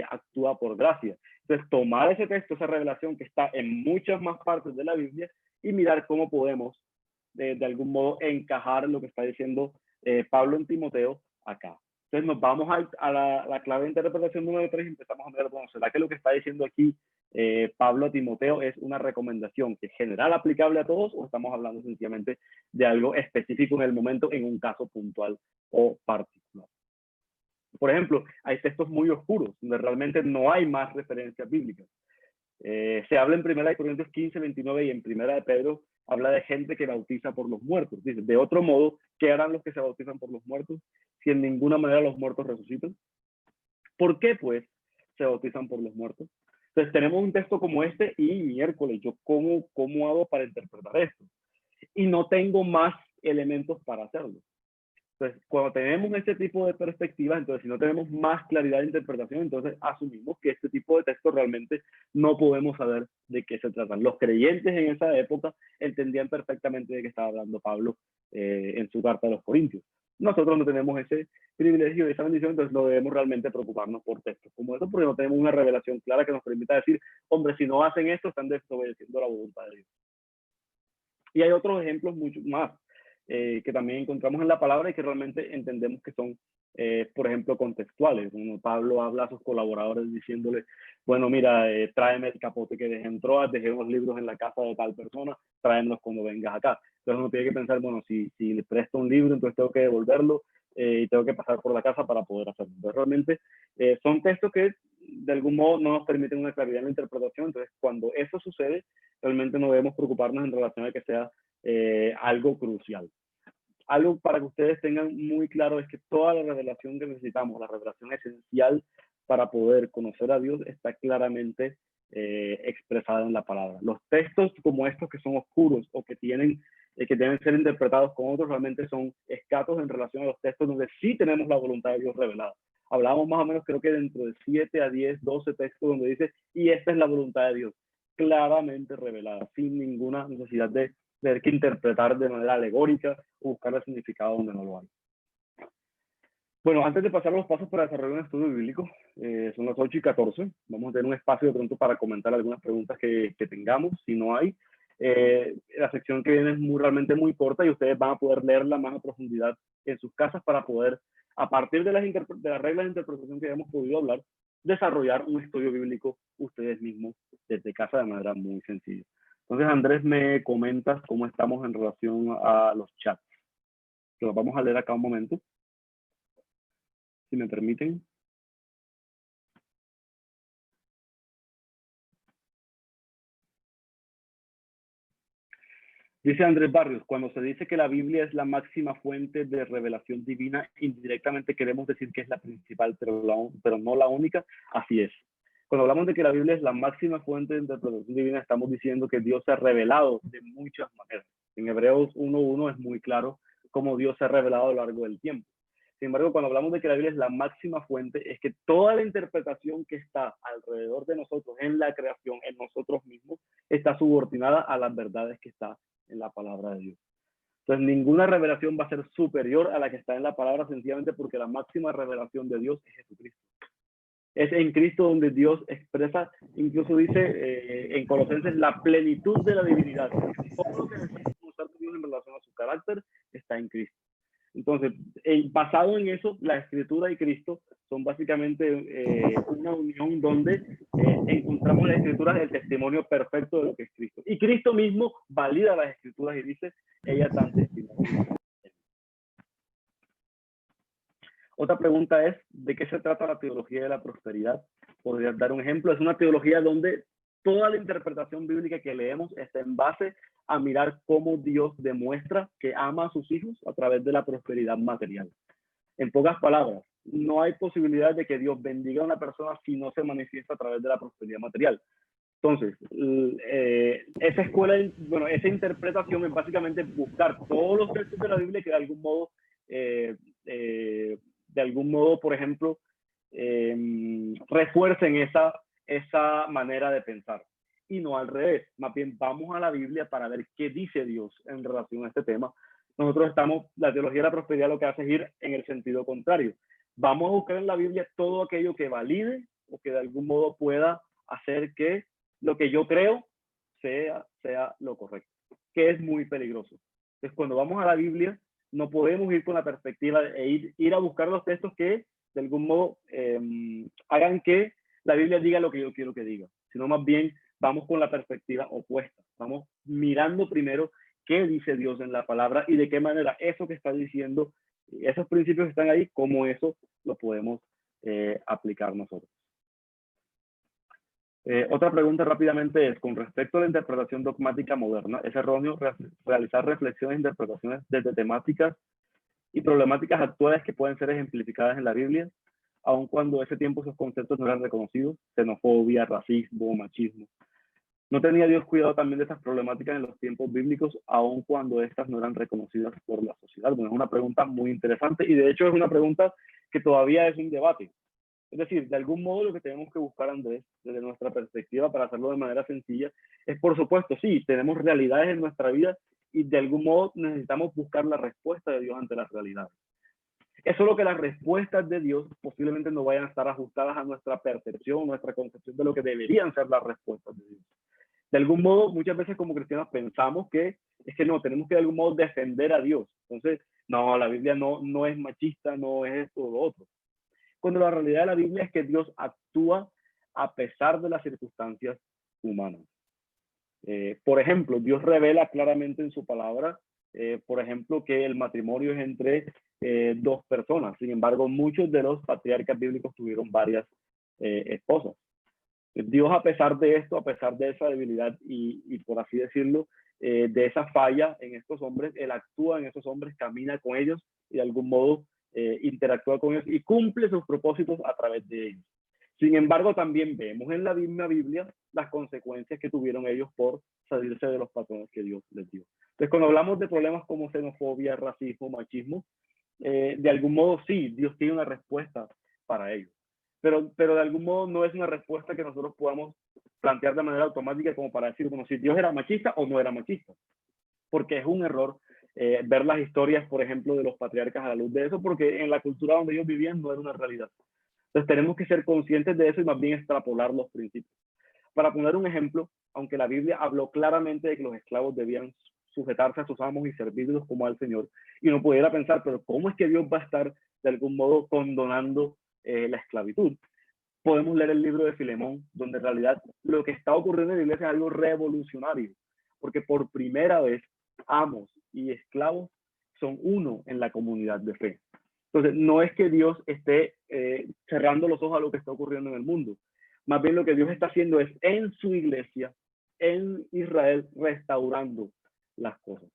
actúa por gracia. Entonces, tomar ese texto, esa revelación que está en muchas más partes de la Biblia y mirar cómo podemos, de algún modo, encajar lo que está diciendo Pablo en Timoteo acá. Entonces nos vamos a la clave de interpretación número 3 y empezamos a ver, bueno, ¿será que lo que está diciendo aquí Pablo a Timoteo es una recomendación que es general aplicable a todos o estamos hablando sencillamente de algo específico en el momento, en un caso puntual o particular? Por ejemplo, hay textos muy oscuros donde realmente no hay más referencias bíblicas. Se habla en 1 Corintios 15:29 y en 1 Pedro habla de gente que bautiza por los muertos. Dice, de otro modo, ¿qué harán los que se bautizan por los muertos si en ninguna manera los muertos resucitan? ¿Por qué, pues, se bautizan por los muertos? Entonces, tenemos un texto como este y miércoles, ¿yo cómo hago para interpretar esto? Y no tengo más elementos para hacerlo. Entonces, cuando tenemos este tipo de perspectivas, entonces si no tenemos más claridad de interpretación, entonces asumimos que este tipo de textos realmente no podemos saber de qué se tratan. Los creyentes en esa época entendían perfectamente de qué estaba hablando Pablo en su carta a los Corintios. Nosotros no tenemos ese privilegio, esa bendición, entonces no debemos realmente preocuparnos por textos como estos, porque no tenemos una revelación clara que nos permita decir, hombre, si no hacen esto, están desobedeciendo la voluntad de Dios. Y hay otros ejemplos mucho más que también encontramos en la palabra y que realmente entendemos que son, por ejemplo, contextuales. Como Pablo habla a sus colaboradores diciéndole, bueno, mira, tráeme el capote que dejé en Troas, dejé unos libros en la casa de tal persona, tráemelos cuando vengas acá. Entonces uno tiene que pensar, bueno, si le presto un libro, entonces tengo que devolverlo y tengo que pasar por la casa para poder hacerlo. Entonces realmente son textos que de algún modo no nos permiten una claridad en la interpretación. Entonces cuando eso sucede, realmente no debemos preocuparnos en relación a que sea algo crucial. Algo para que ustedes tengan muy claro es que toda la revelación que necesitamos, la revelación esencial para poder conocer a Dios, está claramente expresada en la palabra. Los textos como estos que son oscuros o que deben ser interpretados con otros realmente son escasos en relación a los textos donde sí tenemos la voluntad de Dios revelada. Hablábamos más o menos, creo que dentro de 7 a 10, 12 textos donde dice, y esta es la voluntad de Dios, claramente revelada, sin ninguna necesidad de tener que interpretar de manera alegórica o buscar el significado donde no lo hay. Bueno, antes de pasar a los pasos para desarrollar un estudio bíblico, son las 8:14. Vamos a tener un espacio de pronto para comentar algunas preguntas que tengamos, si no hay. La sección que viene es realmente muy corta y ustedes van a poder leerla más a profundidad en sus casas para poder, a partir de las reglas de interpretación que hemos podido hablar, desarrollar un estudio bíblico ustedes mismos desde casa de manera muy sencilla. Entonces, Andrés, me comentas cómo estamos en relación a los chats. Los vamos a leer acá un momento, si me permiten. Dice Andrés Barrios, cuando se dice que la Biblia es la máxima fuente de revelación divina, indirectamente queremos decir que es la principal, pero no la única. Así es. Cuando hablamos de que la Biblia es la máxima fuente de interpretación divina, estamos diciendo que Dios se ha revelado de muchas maneras. En Hebreos 1:1 es muy claro cómo Dios se ha revelado a lo largo del tiempo. Sin embargo, cuando hablamos de que la Biblia es la máxima fuente, es que toda la interpretación que está alrededor de nosotros, en la creación, en nosotros mismos, está subordinada a las verdades que está en la palabra de Dios. Entonces, ninguna revelación va a ser superior a la que está en la palabra, sencillamente porque la máxima revelación de Dios es Jesucristo. Es en Cristo donde Dios expresa, incluso dice en Colosenses, la plenitud de la divinidad. Todo lo que necesitamos mostrar de Dios en relación a su carácter está en Cristo. Entonces, basado en eso, la Escritura y Cristo son básicamente una unión donde encontramos en las Escrituras el testimonio perfecto de lo que es Cristo. Y Cristo mismo valida las Escrituras y dice, ellas dan testimonio. Otra pregunta es, ¿de qué se trata la teología de la prosperidad? Podrías dar un ejemplo. Es una teología donde toda la interpretación bíblica que leemos está en base a mirar cómo Dios demuestra que ama a sus hijos a través de la prosperidad material. En pocas palabras, no hay posibilidad de que Dios bendiga a una persona si no se manifiesta a través de la prosperidad material. Entonces, esa escuela, bueno, esa interpretación es básicamente buscar todos los textos de la Biblia que de algún modo, por ejemplo, refuercen esa manera de pensar. Y no al revés, más bien vamos a la Biblia para ver qué dice Dios en relación a este tema. Nosotros la teología de la prosperidad lo que hace es ir en el sentido contrario. Vamos a buscar en la Biblia todo aquello que valide o que de algún modo pueda hacer que lo que yo creo sea lo correcto, que es muy peligroso. Entonces, cuando vamos a la Biblia, no podemos ir con la perspectiva de ir a buscar los textos que de algún modo hagan que la Biblia diga lo que yo quiero que diga, sino más bien vamos con la perspectiva opuesta. Vamos mirando primero qué dice Dios en la palabra y de qué manera eso que está diciendo, esos principios que están ahí, cómo eso lo podemos aplicar nosotros. Otra pregunta rápidamente es, con respecto a la interpretación dogmática moderna, ¿es erróneo realizar reflexiones e interpretaciones desde temáticas y problemáticas actuales que pueden ser ejemplificadas en la Biblia, aun cuando ese tiempo esos conceptos no eran reconocidos? Xenofobia, racismo, machismo. ¿No tenía Dios cuidado también de estas problemáticas en los tiempos bíblicos, aun cuando estas no eran reconocidas por la sociedad? Bueno, es una pregunta muy interesante y de hecho es una pregunta que todavía es un debate. Es decir, de algún modo lo que tenemos que buscar, Andrés, desde nuestra perspectiva, para hacerlo de manera sencilla, es por supuesto, sí, tenemos realidades en nuestra vida y de algún modo necesitamos buscar la respuesta de Dios ante las realidades. Es solo que las respuestas de Dios posiblemente no vayan a estar ajustadas a nuestra percepción, nuestra concepción de lo que deberían ser las respuestas de Dios. De algún modo, muchas veces como cristianos pensamos que es que no, tenemos que de algún modo defender a Dios. Entonces, no, la Biblia no es machista, no es esto o lo otro. Cuando la realidad de la Biblia es que Dios actúa a pesar de las circunstancias humanas. Por ejemplo, Dios revela claramente en su palabra, por ejemplo, que el matrimonio es entre dos personas. Sin embargo, muchos de los patriarcas bíblicos tuvieron varias esposas. Dios, a pesar de esto, a pesar de esa debilidad y por así decirlo, de esa falla en estos hombres, Él actúa en esos hombres, camina con ellos y de algún modo interactúa con ellos y cumple sus propósitos a través de ellos. Sin embargo, también vemos en la misma Biblia las consecuencias que tuvieron ellos por salirse de los patrones que Dios les dio. Entonces, cuando hablamos de problemas como xenofobia, racismo, machismo, de algún modo sí, Dios tiene una respuesta para ellos. Pero de algún modo no es una respuesta que nosotros podamos plantear de manera automática como para decir, bueno, si Dios era machista o no era machista. Porque es un error ver las historias, por ejemplo, de los patriarcas a la luz de eso, porque en la cultura donde ellos vivían no era una realidad. Entonces tenemos que ser conscientes de eso y más bien extrapolar los principios. Para poner un ejemplo, aunque la Biblia habló claramente de que los esclavos debían sujetarse a sus amos y servirlos como al Señor, y uno pudiera pensar, pero ¿cómo es que Dios va a estar de algún modo condonando la esclavitud? Podemos leer el libro de Filemón, donde en realidad lo que está ocurriendo en la iglesia es algo revolucionario, porque por primera vez amos y esclavos son uno en la comunidad de fe. Entonces, no es que Dios esté cerrando los ojos a lo que está ocurriendo en el mundo. Más bien lo que Dios está haciendo es en su iglesia, en Israel, restaurando las cosas.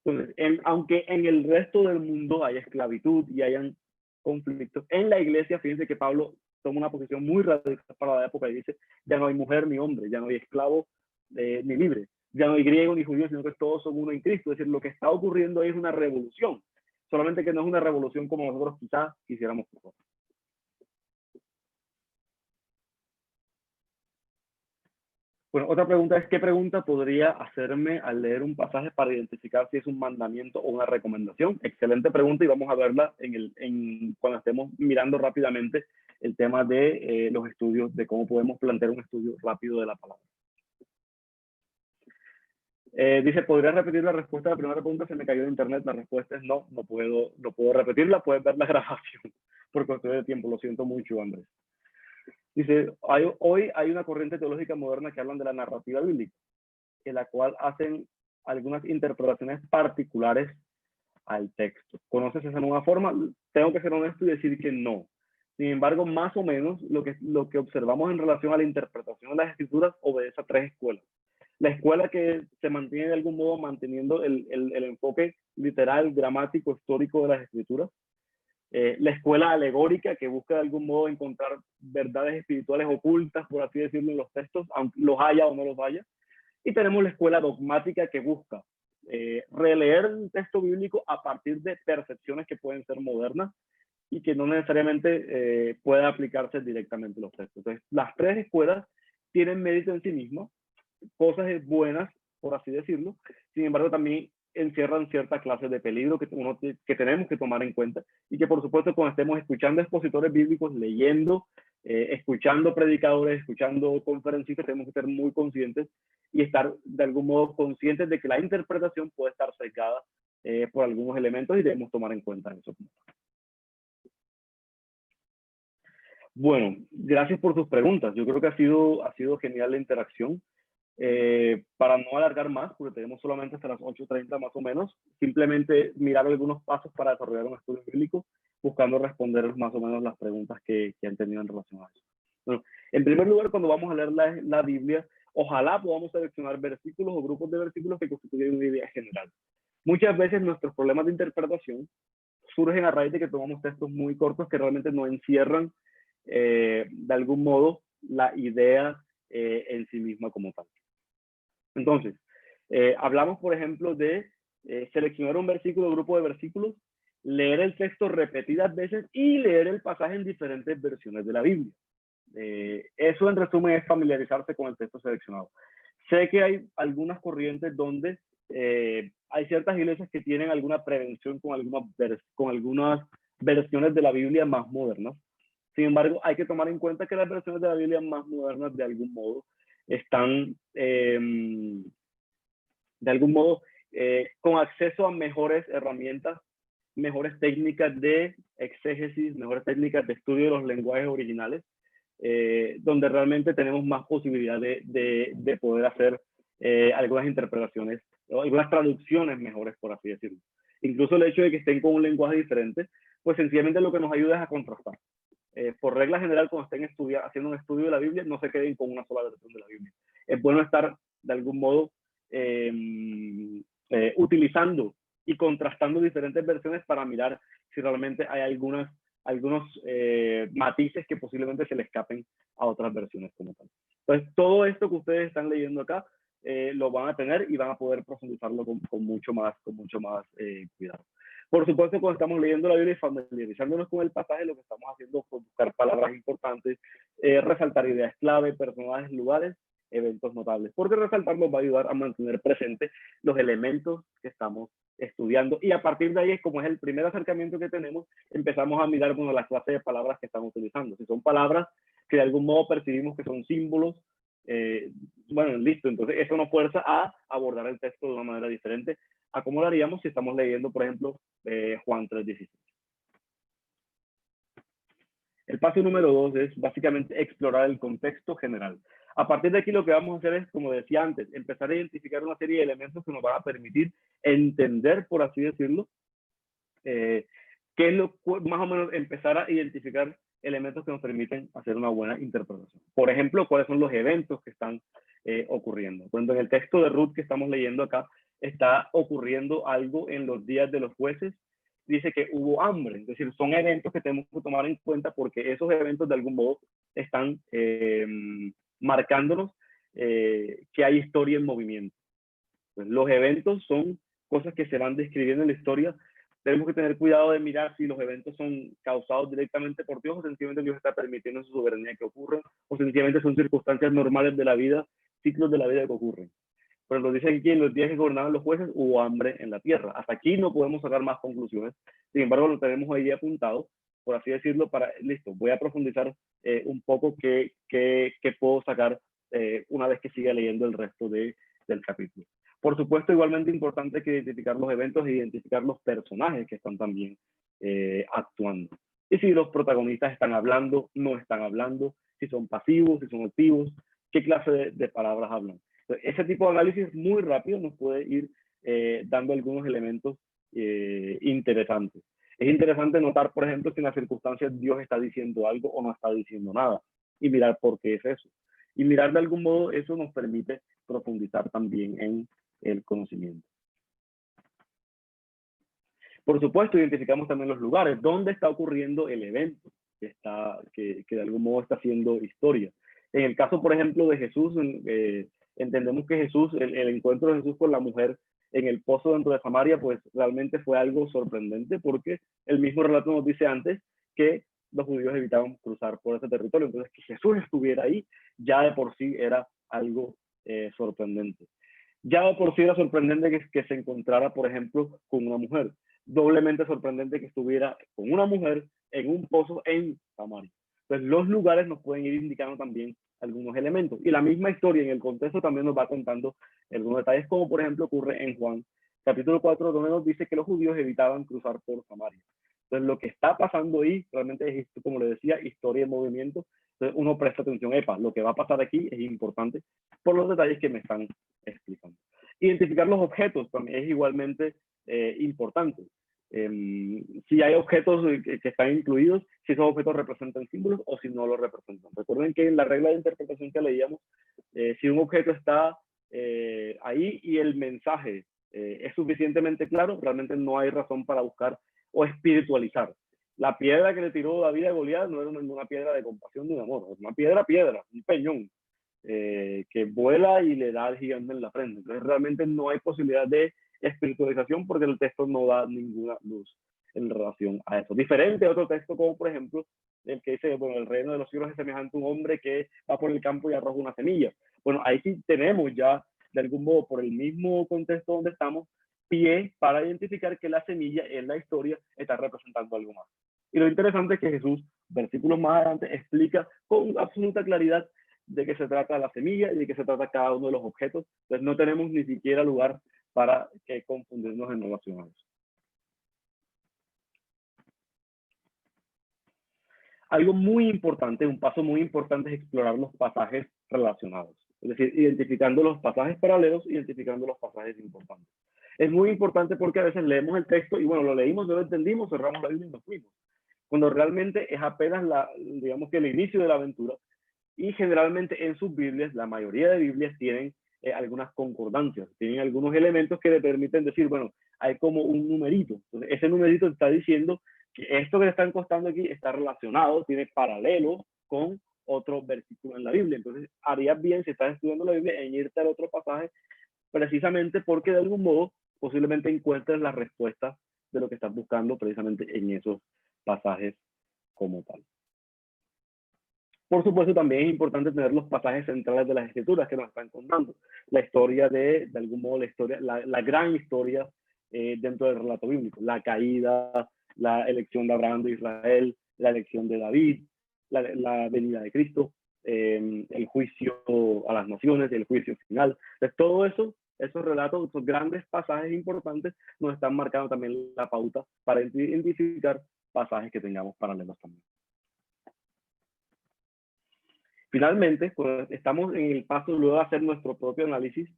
Entonces, aunque en el resto del mundo haya esclavitud y hayan conflictos, en la iglesia, fíjense que Pablo toma una posición muy radical para la época y dice, ya no hay mujer ni hombre, ya no hay esclavo ni libre, ya no hay griego ni judío, sino que todos son uno en Cristo. Es decir, lo que está ocurriendo es una revolución, solamente que no es una revolución como nosotros quizás quisiéramos que fuera. Bueno, otra pregunta es, ¿qué pregunta podría hacerme al leer un pasaje para identificar si es un mandamiento o una recomendación? Excelente pregunta y vamos a verla cuando estemos mirando rápidamente el tema de los estudios, de cómo podemos plantear un estudio rápido de la palabra. Dice, ¿podría repetir la respuesta a la primera pregunta? Se me cayó de internet. La respuesta es no, no puedo repetirla. Puedes ver la grabación por cuestión de tiempo. Lo siento mucho, Andrés. Dice, hoy hay una corriente teológica moderna que hablan de la narrativa bíblica, en la cual hacen algunas interpretaciones particulares al texto. ¿Conoces esa nueva forma? Tengo que ser honesto y decir que no. Sin embargo, más o menos lo que observamos en relación a la interpretación de las escrituras obedece a tres escuelas. La escuela que se mantiene de algún modo manteniendo el enfoque literal, gramático, histórico de las escrituras. La escuela alegórica que busca de algún modo encontrar verdades espirituales ocultas, por así decirlo, en los textos, aunque los haya o no los haya. Y tenemos la escuela dogmática que busca releer el texto bíblico a partir de percepciones que pueden ser modernas y que no necesariamente pueden aplicarse directamente a los textos. Entonces, las tres escuelas tienen mérito en sí mismas, cosas buenas, por así decirlo, sin embargo también encierran cierta clase de peligro que tenemos que tomar en cuenta y que por supuesto cuando estemos escuchando expositores bíblicos, leyendo, escuchando predicadores, escuchando conferencistas, tenemos que ser muy conscientes y estar de algún modo conscientes de que la interpretación puede estar sesgada por algunos elementos y debemos tomar en cuenta eso. Bueno, gracias por tus preguntas. Yo creo que ha sido genial la interacción. Para no alargar más, porque tenemos solamente hasta las 8:30 más o menos, simplemente mirar algunos pasos para desarrollar un estudio bíblico, buscando responder más o menos las preguntas que han tenido en relación a eso. Bueno, en primer lugar, cuando vamos a leer la Biblia, ojalá podamos seleccionar versículos o grupos de versículos que constituyen una idea general. Muchas veces nuestros problemas de interpretación surgen a raíz de que tomamos textos muy cortos que realmente no encierran de algún modo la idea en sí misma como tal. Entonces, hablamos, por ejemplo, de seleccionar un versículo, grupo de versículos, leer el texto repetidas veces y leer el pasaje en diferentes versiones de la Biblia. Eso, en resumen, es familiarizarse con el texto seleccionado. Sé que hay algunas corrientes donde hay ciertas iglesias que tienen alguna prevención con algunas versiones de la Biblia más modernas. Sin embargo, hay que tomar en cuenta que las versiones de la Biblia más modernas, de algún modo, están de algún modo con acceso a mejores herramientas, mejores técnicas de exégesis, mejores técnicas de estudio de los lenguajes originales, donde realmente tenemos más posibilidad de poder hacer algunas interpretaciones, o algunas traducciones mejores, por así decirlo. Incluso el hecho de que estén con un lenguaje diferente, pues sencillamente lo que nos ayuda es a contrastar. Por regla general, cuando estén haciendo un estudio de la Biblia, no se queden con una sola versión de la Biblia. Es bueno estar, de algún modo, utilizando y contrastando diferentes versiones para mirar si realmente hay algunos matices que posiblemente se le escapen a otras versiones como tal. Entonces, todo esto que ustedes están leyendo acá, lo van a tener y van a poder profundizarlo con mucho más cuidado. Por supuesto, cuando estamos leyendo la Biblia y familiarizándonos con el pasaje, lo que estamos haciendo es buscar palabras importantes, resaltar ideas clave, personajes, lugares, eventos notables, porque resaltar nos va a ayudar a mantener presentes los elementos que estamos estudiando y a partir de ahí, como es el primer acercamiento que tenemos, empezamos a mirar la clase de palabras que estamos utilizando. Si son palabras que de algún modo percibimos que son símbolos, bueno, listo, entonces eso nos fuerza a abordar el texto de una manera diferente a cómo lo haríamos si estamos leyendo, por ejemplo, Juan 3:16. El paso número 2 es básicamente explorar el contexto general. A partir de aquí lo que vamos a hacer es, como decía antes, empezar a identificar una serie de elementos que nos van a permitir entender, por así decirlo, qué es más o menos empezar a identificar elementos que nos permiten hacer una buena interpretación. Por ejemplo, cuáles son los eventos que están ocurriendo. Cuando en el texto de Ruth que estamos leyendo acá, está ocurriendo algo en los días de los jueces, dice que hubo hambre. Es decir, son eventos que tenemos que tomar en cuenta porque esos eventos de algún modo están marcándonos que hay historia en movimiento. Entonces, los eventos son cosas que se van describiendo en la historia. Tenemos que tener cuidado de mirar si los eventos son causados directamente por Dios o sencillamente Dios está permitiendo en su soberanía que ocurran, o sencillamente son circunstancias normales de la vida, ciclos de la vida que ocurren. Pero nos dice aquí, en los días que gobernaban los jueces hubo hambre en la tierra. Hasta aquí no podemos sacar más conclusiones. Sin embargo, lo tenemos ahí apuntado, por así decirlo, para, listo, voy a profundizar un poco qué puedo sacar una vez que siga leyendo el resto del capítulo. Por supuesto, igualmente importante que identificar los eventos e identificar los personajes que están también actuando. Y si los protagonistas están hablando, no están hablando, si son pasivos, si son activos, qué clase de palabras hablan. Entonces, ese tipo de análisis muy rápido nos puede ir dando algunos elementos interesantes. Es interesante notar, por ejemplo, si en las circunstancias Dios está diciendo algo o no está diciendo nada y mirar por qué es eso. Y mirar de algún modo eso nos permite profundizar también en el conocimiento. Por supuesto, identificamos también los lugares, dónde está ocurriendo el evento que de algún modo está haciendo historia. En el caso, por ejemplo, de Jesús, entendemos que Jesús, el encuentro de Jesús con la mujer en el pozo dentro de Samaria, pues realmente fue algo sorprendente porque el mismo relato nos dice antes que los judíos evitaban cruzar por ese territorio. Entonces, que Jesús estuviera ahí ya de por sí era algo sorprendente. Ya de por sí era sorprendente que se encontrara, por ejemplo, con una mujer. Doblemente sorprendente que estuviera con una mujer en un pozo en Samaria. Entonces, los lugares nos pueden ir indicando también algunos elementos. Y la misma historia en el contexto también nos va contando algunos detalles, como por ejemplo ocurre en Juan, capítulo 4, donde nos dice que los judíos evitaban cruzar por Samaria. Entonces, lo que está pasando ahí realmente es, como le decía, historia en movimiento. Entonces, uno presta atención, lo que va a pasar aquí es importante por los detalles que me están explicando. Identificar los objetos también es igualmente importante. Si hay objetos que están incluidos, si esos objetos representan símbolos o si no los representan. Recuerden que en la regla de interpretación que leíamos, si un objeto está ahí y el mensaje es suficientemente claro, realmente no hay razón para buscar o espiritualizar. La piedra que le tiró David a Goliat no era una piedra de compasión ni de amor, es una piedra, un peñón que vuela y le da al gigante en la frente. Entonces realmente no hay posibilidad de espiritualización porque el texto no da ninguna luz en relación a eso. Diferente a otro texto como por ejemplo el que dice, bueno, el reino de los cielos es semejante a un hombre que va por el campo y arroja una semilla. Bueno, ahí sí tenemos ya de algún modo por el mismo contexto donde estamos pie para identificar que la semilla en la historia está representando algo más. Y lo interesante es que Jesús, versículos más adelante, explica con absoluta claridad de qué se trata la semilla y de qué se trata cada uno de los objetos. Entonces no tenemos ni siquiera lugar para confundirnos en relación a eso. Algo muy importante, un paso muy importante es explorar los pasajes relacionados. Es decir, identificando los pasajes paralelos, identificando los pasajes importantes. Es muy importante porque a veces leemos el texto y bueno, lo leímos, no lo entendimos, cerramos la Biblia y nos fuimos. Cuando realmente es apenas digamos que el inicio de la aventura. Y generalmente en sus Biblias, la mayoría de Biblias tienen algunas concordancias, tienen algunos elementos que le permiten decir, bueno, hay como un numerito. Entonces, ese numerito está diciendo que esto que le están costando aquí está relacionado, tiene paralelo con otro versículo en la Biblia. Entonces, harías bien, si estás estudiando la Biblia, en irte al otro pasaje, precisamente porque de algún modo posiblemente encuentres la respuesta de lo que estás buscando precisamente en esos pasajes como tal. Por supuesto, también es importante tener los pasajes centrales de las escrituras que nos están contando. La historia de algún modo, la gran historia dentro del relato bíblico. La caída, la elección de Abraham de Israel, la elección de David, la venida de Cristo, el juicio a las naciones y el juicio final. Entonces, todo eso, esos relatos, esos grandes pasajes importantes, nos están marcando también la pauta para identificar pasajes que tengamos paralelos también. Finalmente, pues, estamos en el paso luego de hacer nuestro propio análisis.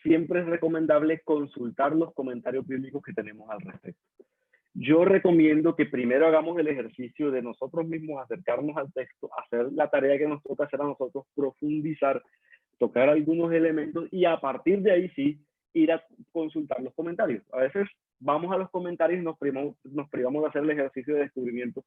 Siempre es recomendable consultar los comentarios bíblicos que tenemos al respecto. Yo recomiendo que primero hagamos el ejercicio de nosotros mismos acercarnos al texto, hacer la tarea que nos toca hacer a nosotros, profundizar, tocar algunos elementos y a partir de ahí sí ir a consultar los comentarios. A veces vamos a los comentarios y nos privamos de hacer el ejercicio de descubrimiento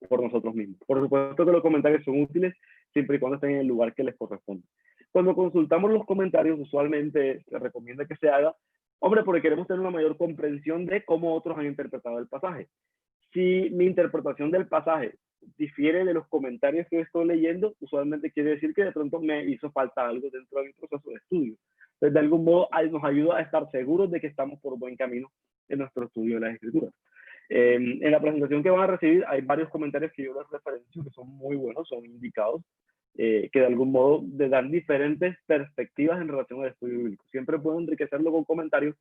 por nosotros mismos. Por supuesto que los comentarios son útiles siempre y cuando estén en el lugar que les corresponde. Cuando consultamos los comentarios, usualmente se recomienda que se haga, hombre, porque queremos tener una mayor comprensión de cómo otros han interpretado el pasaje. Si mi interpretación del pasaje difiere de los comentarios que estoy leyendo, usualmente quiere decir que de pronto me hizo falta algo dentro de mi proceso de estudio. Entonces, de algún modo, nos ayuda a estar seguros de que estamos por buen camino en nuestro estudio de las Escrituras. En la presentación que van a recibir hay varios comentarios que yo les referencio que son muy buenos, son indicados, que de algún modo le dan diferentes perspectivas en relación al estudio bíblico. Siempre puedo enriquecerlo con comentarios,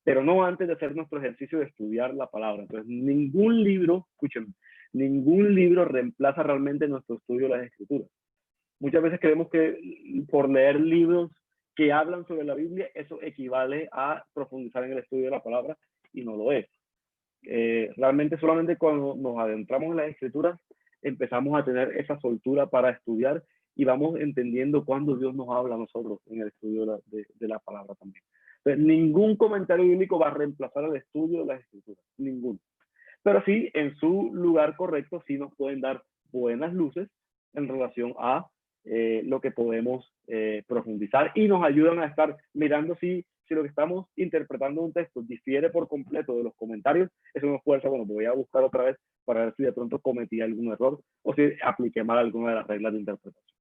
pero no antes de hacer nuestro ejercicio de estudiar la palabra. Entonces, ningún libro, escúchenme, ningún libro reemplaza realmente nuestro estudio de las Escrituras. Muchas veces creemos que por leer libros que hablan sobre la Biblia, eso equivale a profundizar en el estudio de la palabra, y no lo es. Realmente solamente cuando nos adentramos en las Escrituras empezamos a tener esa soltura para estudiar y vamos entendiendo cuándo Dios nos habla a nosotros en el estudio de la palabra también. Entonces, ningún comentario bíblico va a reemplazar el estudio de las Escrituras, ninguno. Pero sí, en su lugar correcto, sí nos pueden dar buenas luces en relación a lo que podemos profundizar, y nos ayudan a estar mirando si lo que estamos interpretando un texto difiere por completo de los comentarios. Eso nos fuerza, bueno, voy a buscar otra vez para ver si de pronto cometí algún error o si apliqué mal alguna de las reglas de interpretación.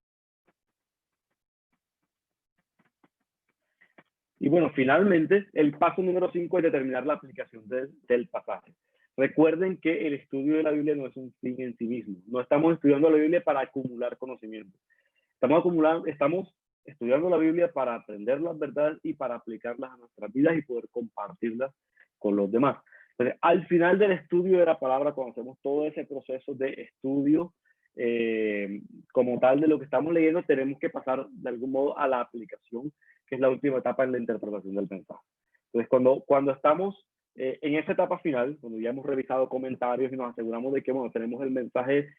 Y bueno, finalmente, el paso número 5 es determinar la aplicación del pasaje. Recuerden que el estudio de la Biblia no es un fin en sí mismo. No estamos estudiando la Biblia para acumular conocimiento. Estamos estudiando la Biblia para aprender las verdades y para aplicarlas a nuestras vidas y poder compartirlas con los demás. Entonces, al final del estudio de la palabra, cuando hacemos todo ese proceso de estudio como tal de lo que estamos leyendo, tenemos que pasar de algún modo a la aplicación, que es la última etapa en la interpretación del mensaje. Entonces, cuando estamos en esa etapa final, cuando ya hemos revisado comentarios y nos aseguramos de que, bueno, tenemos el mensaje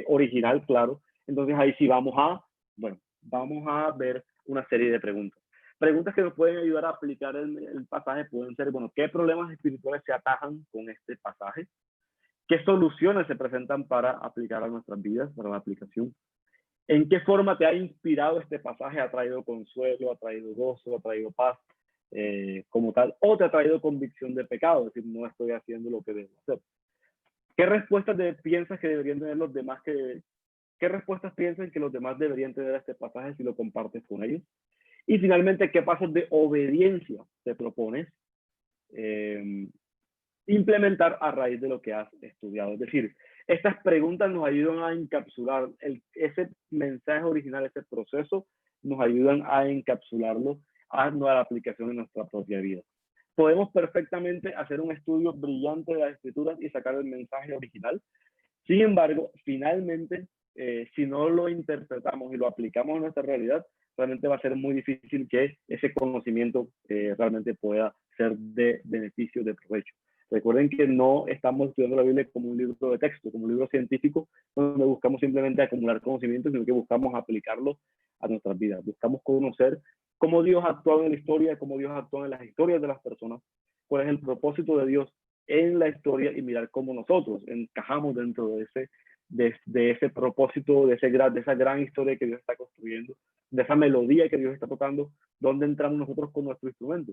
original claro, entonces ahí sí vamos a ver una serie de preguntas. Preguntas que nos pueden ayudar a aplicar el pasaje pueden ser, bueno, ¿qué problemas espirituales se atajan con este pasaje? ¿Qué soluciones se presentan para aplicar a nuestras vidas, para la aplicación? ¿En qué forma te ha inspirado este pasaje? ¿Ha traído consuelo, ha traído gozo, ha traído paz como tal? ¿O te ha traído convicción de pecado? Es decir, no estoy haciendo lo que debo hacer. ¿Qué respuestas piensas que deberían tener los demás? ¿Qué respuestas piensan que los demás deberían tener a este pasaje si lo compartes con ellos? Y finalmente, ¿qué pasos de obediencia te propones implementar a raíz de lo que has estudiado? Es decir, estas preguntas nos ayudan a encapsular ese mensaje original, ese proceso, nos ayudan a encapsularlo a la aplicación en nuestra propia vida. Podemos perfectamente hacer un estudio brillante de las Escrituras y sacar el mensaje original. Sin embargo, finalmente, si no lo interpretamos y lo aplicamos a nuestra realidad, realmente va a ser muy difícil que ese conocimiento realmente pueda ser de beneficio, de provecho. Recuerden que no estamos estudiando la Biblia como un libro de texto, como un libro científico, donde buscamos simplemente acumular conocimiento, sino que buscamos aplicarlo a nuestras vidas. Buscamos conocer cómo Dios ha actuado en la historia, cómo Dios ha actuado en las historias de las personas, cuál es el propósito de Dios en la historia, y mirar cómo nosotros encajamos dentro de ese propósito, de esa gran historia que Dios está construyendo, de esa melodía que Dios está tocando, dónde entramos nosotros con nuestro instrumento.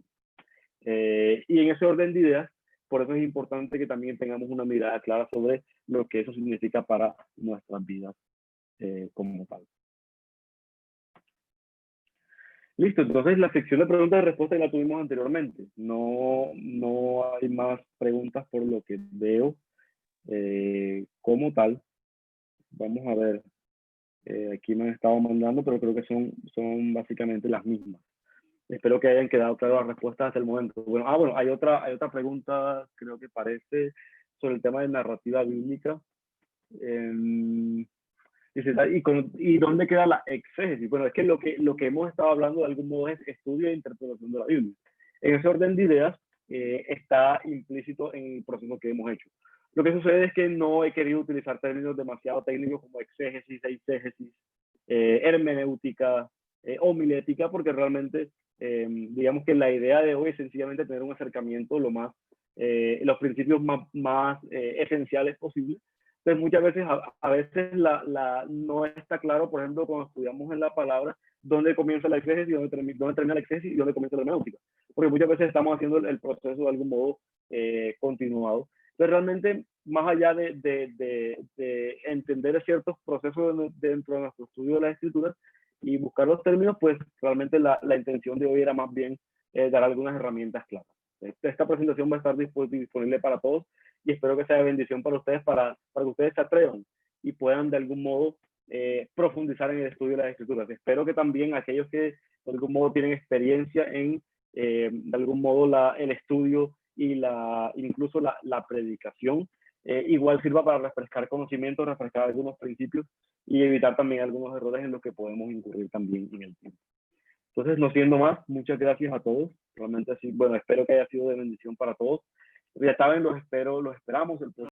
Y en ese orden de ideas, por eso es importante que también tengamos una mirada clara sobre lo que eso significa para nuestras vidas como tal. Listo, entonces la sección de preguntas y respuestas la tuvimos anteriormente. No hay más preguntas por lo que veo como tal. Vamos a ver. Aquí me han estado mandando, pero creo que son básicamente las mismas. Espero que hayan quedado claras las respuestas hasta el momento. Bueno, hay otra pregunta, creo que parece, sobre el tema de narrativa bíblica. Dice, ¿y dónde queda la exégesis? Bueno, es que lo que hemos estado hablando de algún modo es estudio e interpretación de la Biblia. En ese orden de ideas está implícito en el proceso que hemos hecho. Lo que sucede es que no he querido utilizar términos demasiado técnicos como exégesis, eisegesis, hermenéutica, homilética, porque realmente digamos que la idea de hoy es sencillamente tener un acercamiento los principios más esenciales posibles Entonces muchas veces, a veces no está claro, por ejemplo, cuando estudiamos en la palabra, dónde comienza la exégesis, dónde termina la exégesis y dónde comienza la hermenéutica. Porque muchas veces estamos haciendo el proceso de algún modo continuado. Entonces realmente, más allá de entender ciertos procesos dentro de nuestro estudio de las escrituras y buscar los términos, pues realmente la intención de hoy era más bien dar algunas herramientas claras. Esta presentación va a estar disponible para todos y espero que sea de bendición para ustedes, para que ustedes se atrevan y puedan de algún modo profundizar en el estudio de las escrituras. Espero que también aquellos que de algún modo tienen experiencia en de algún modo el estudio y incluso la predicación, igual sirva para refrescar conocimientos, refrescar algunos principios y evitar también algunos errores en los que podemos incurrir también en el tiempo. Entonces, no siendo más, muchas gracias a todos. Realmente así, bueno, espero que haya sido de bendición para todos. Ya saben, los esperamos el próximo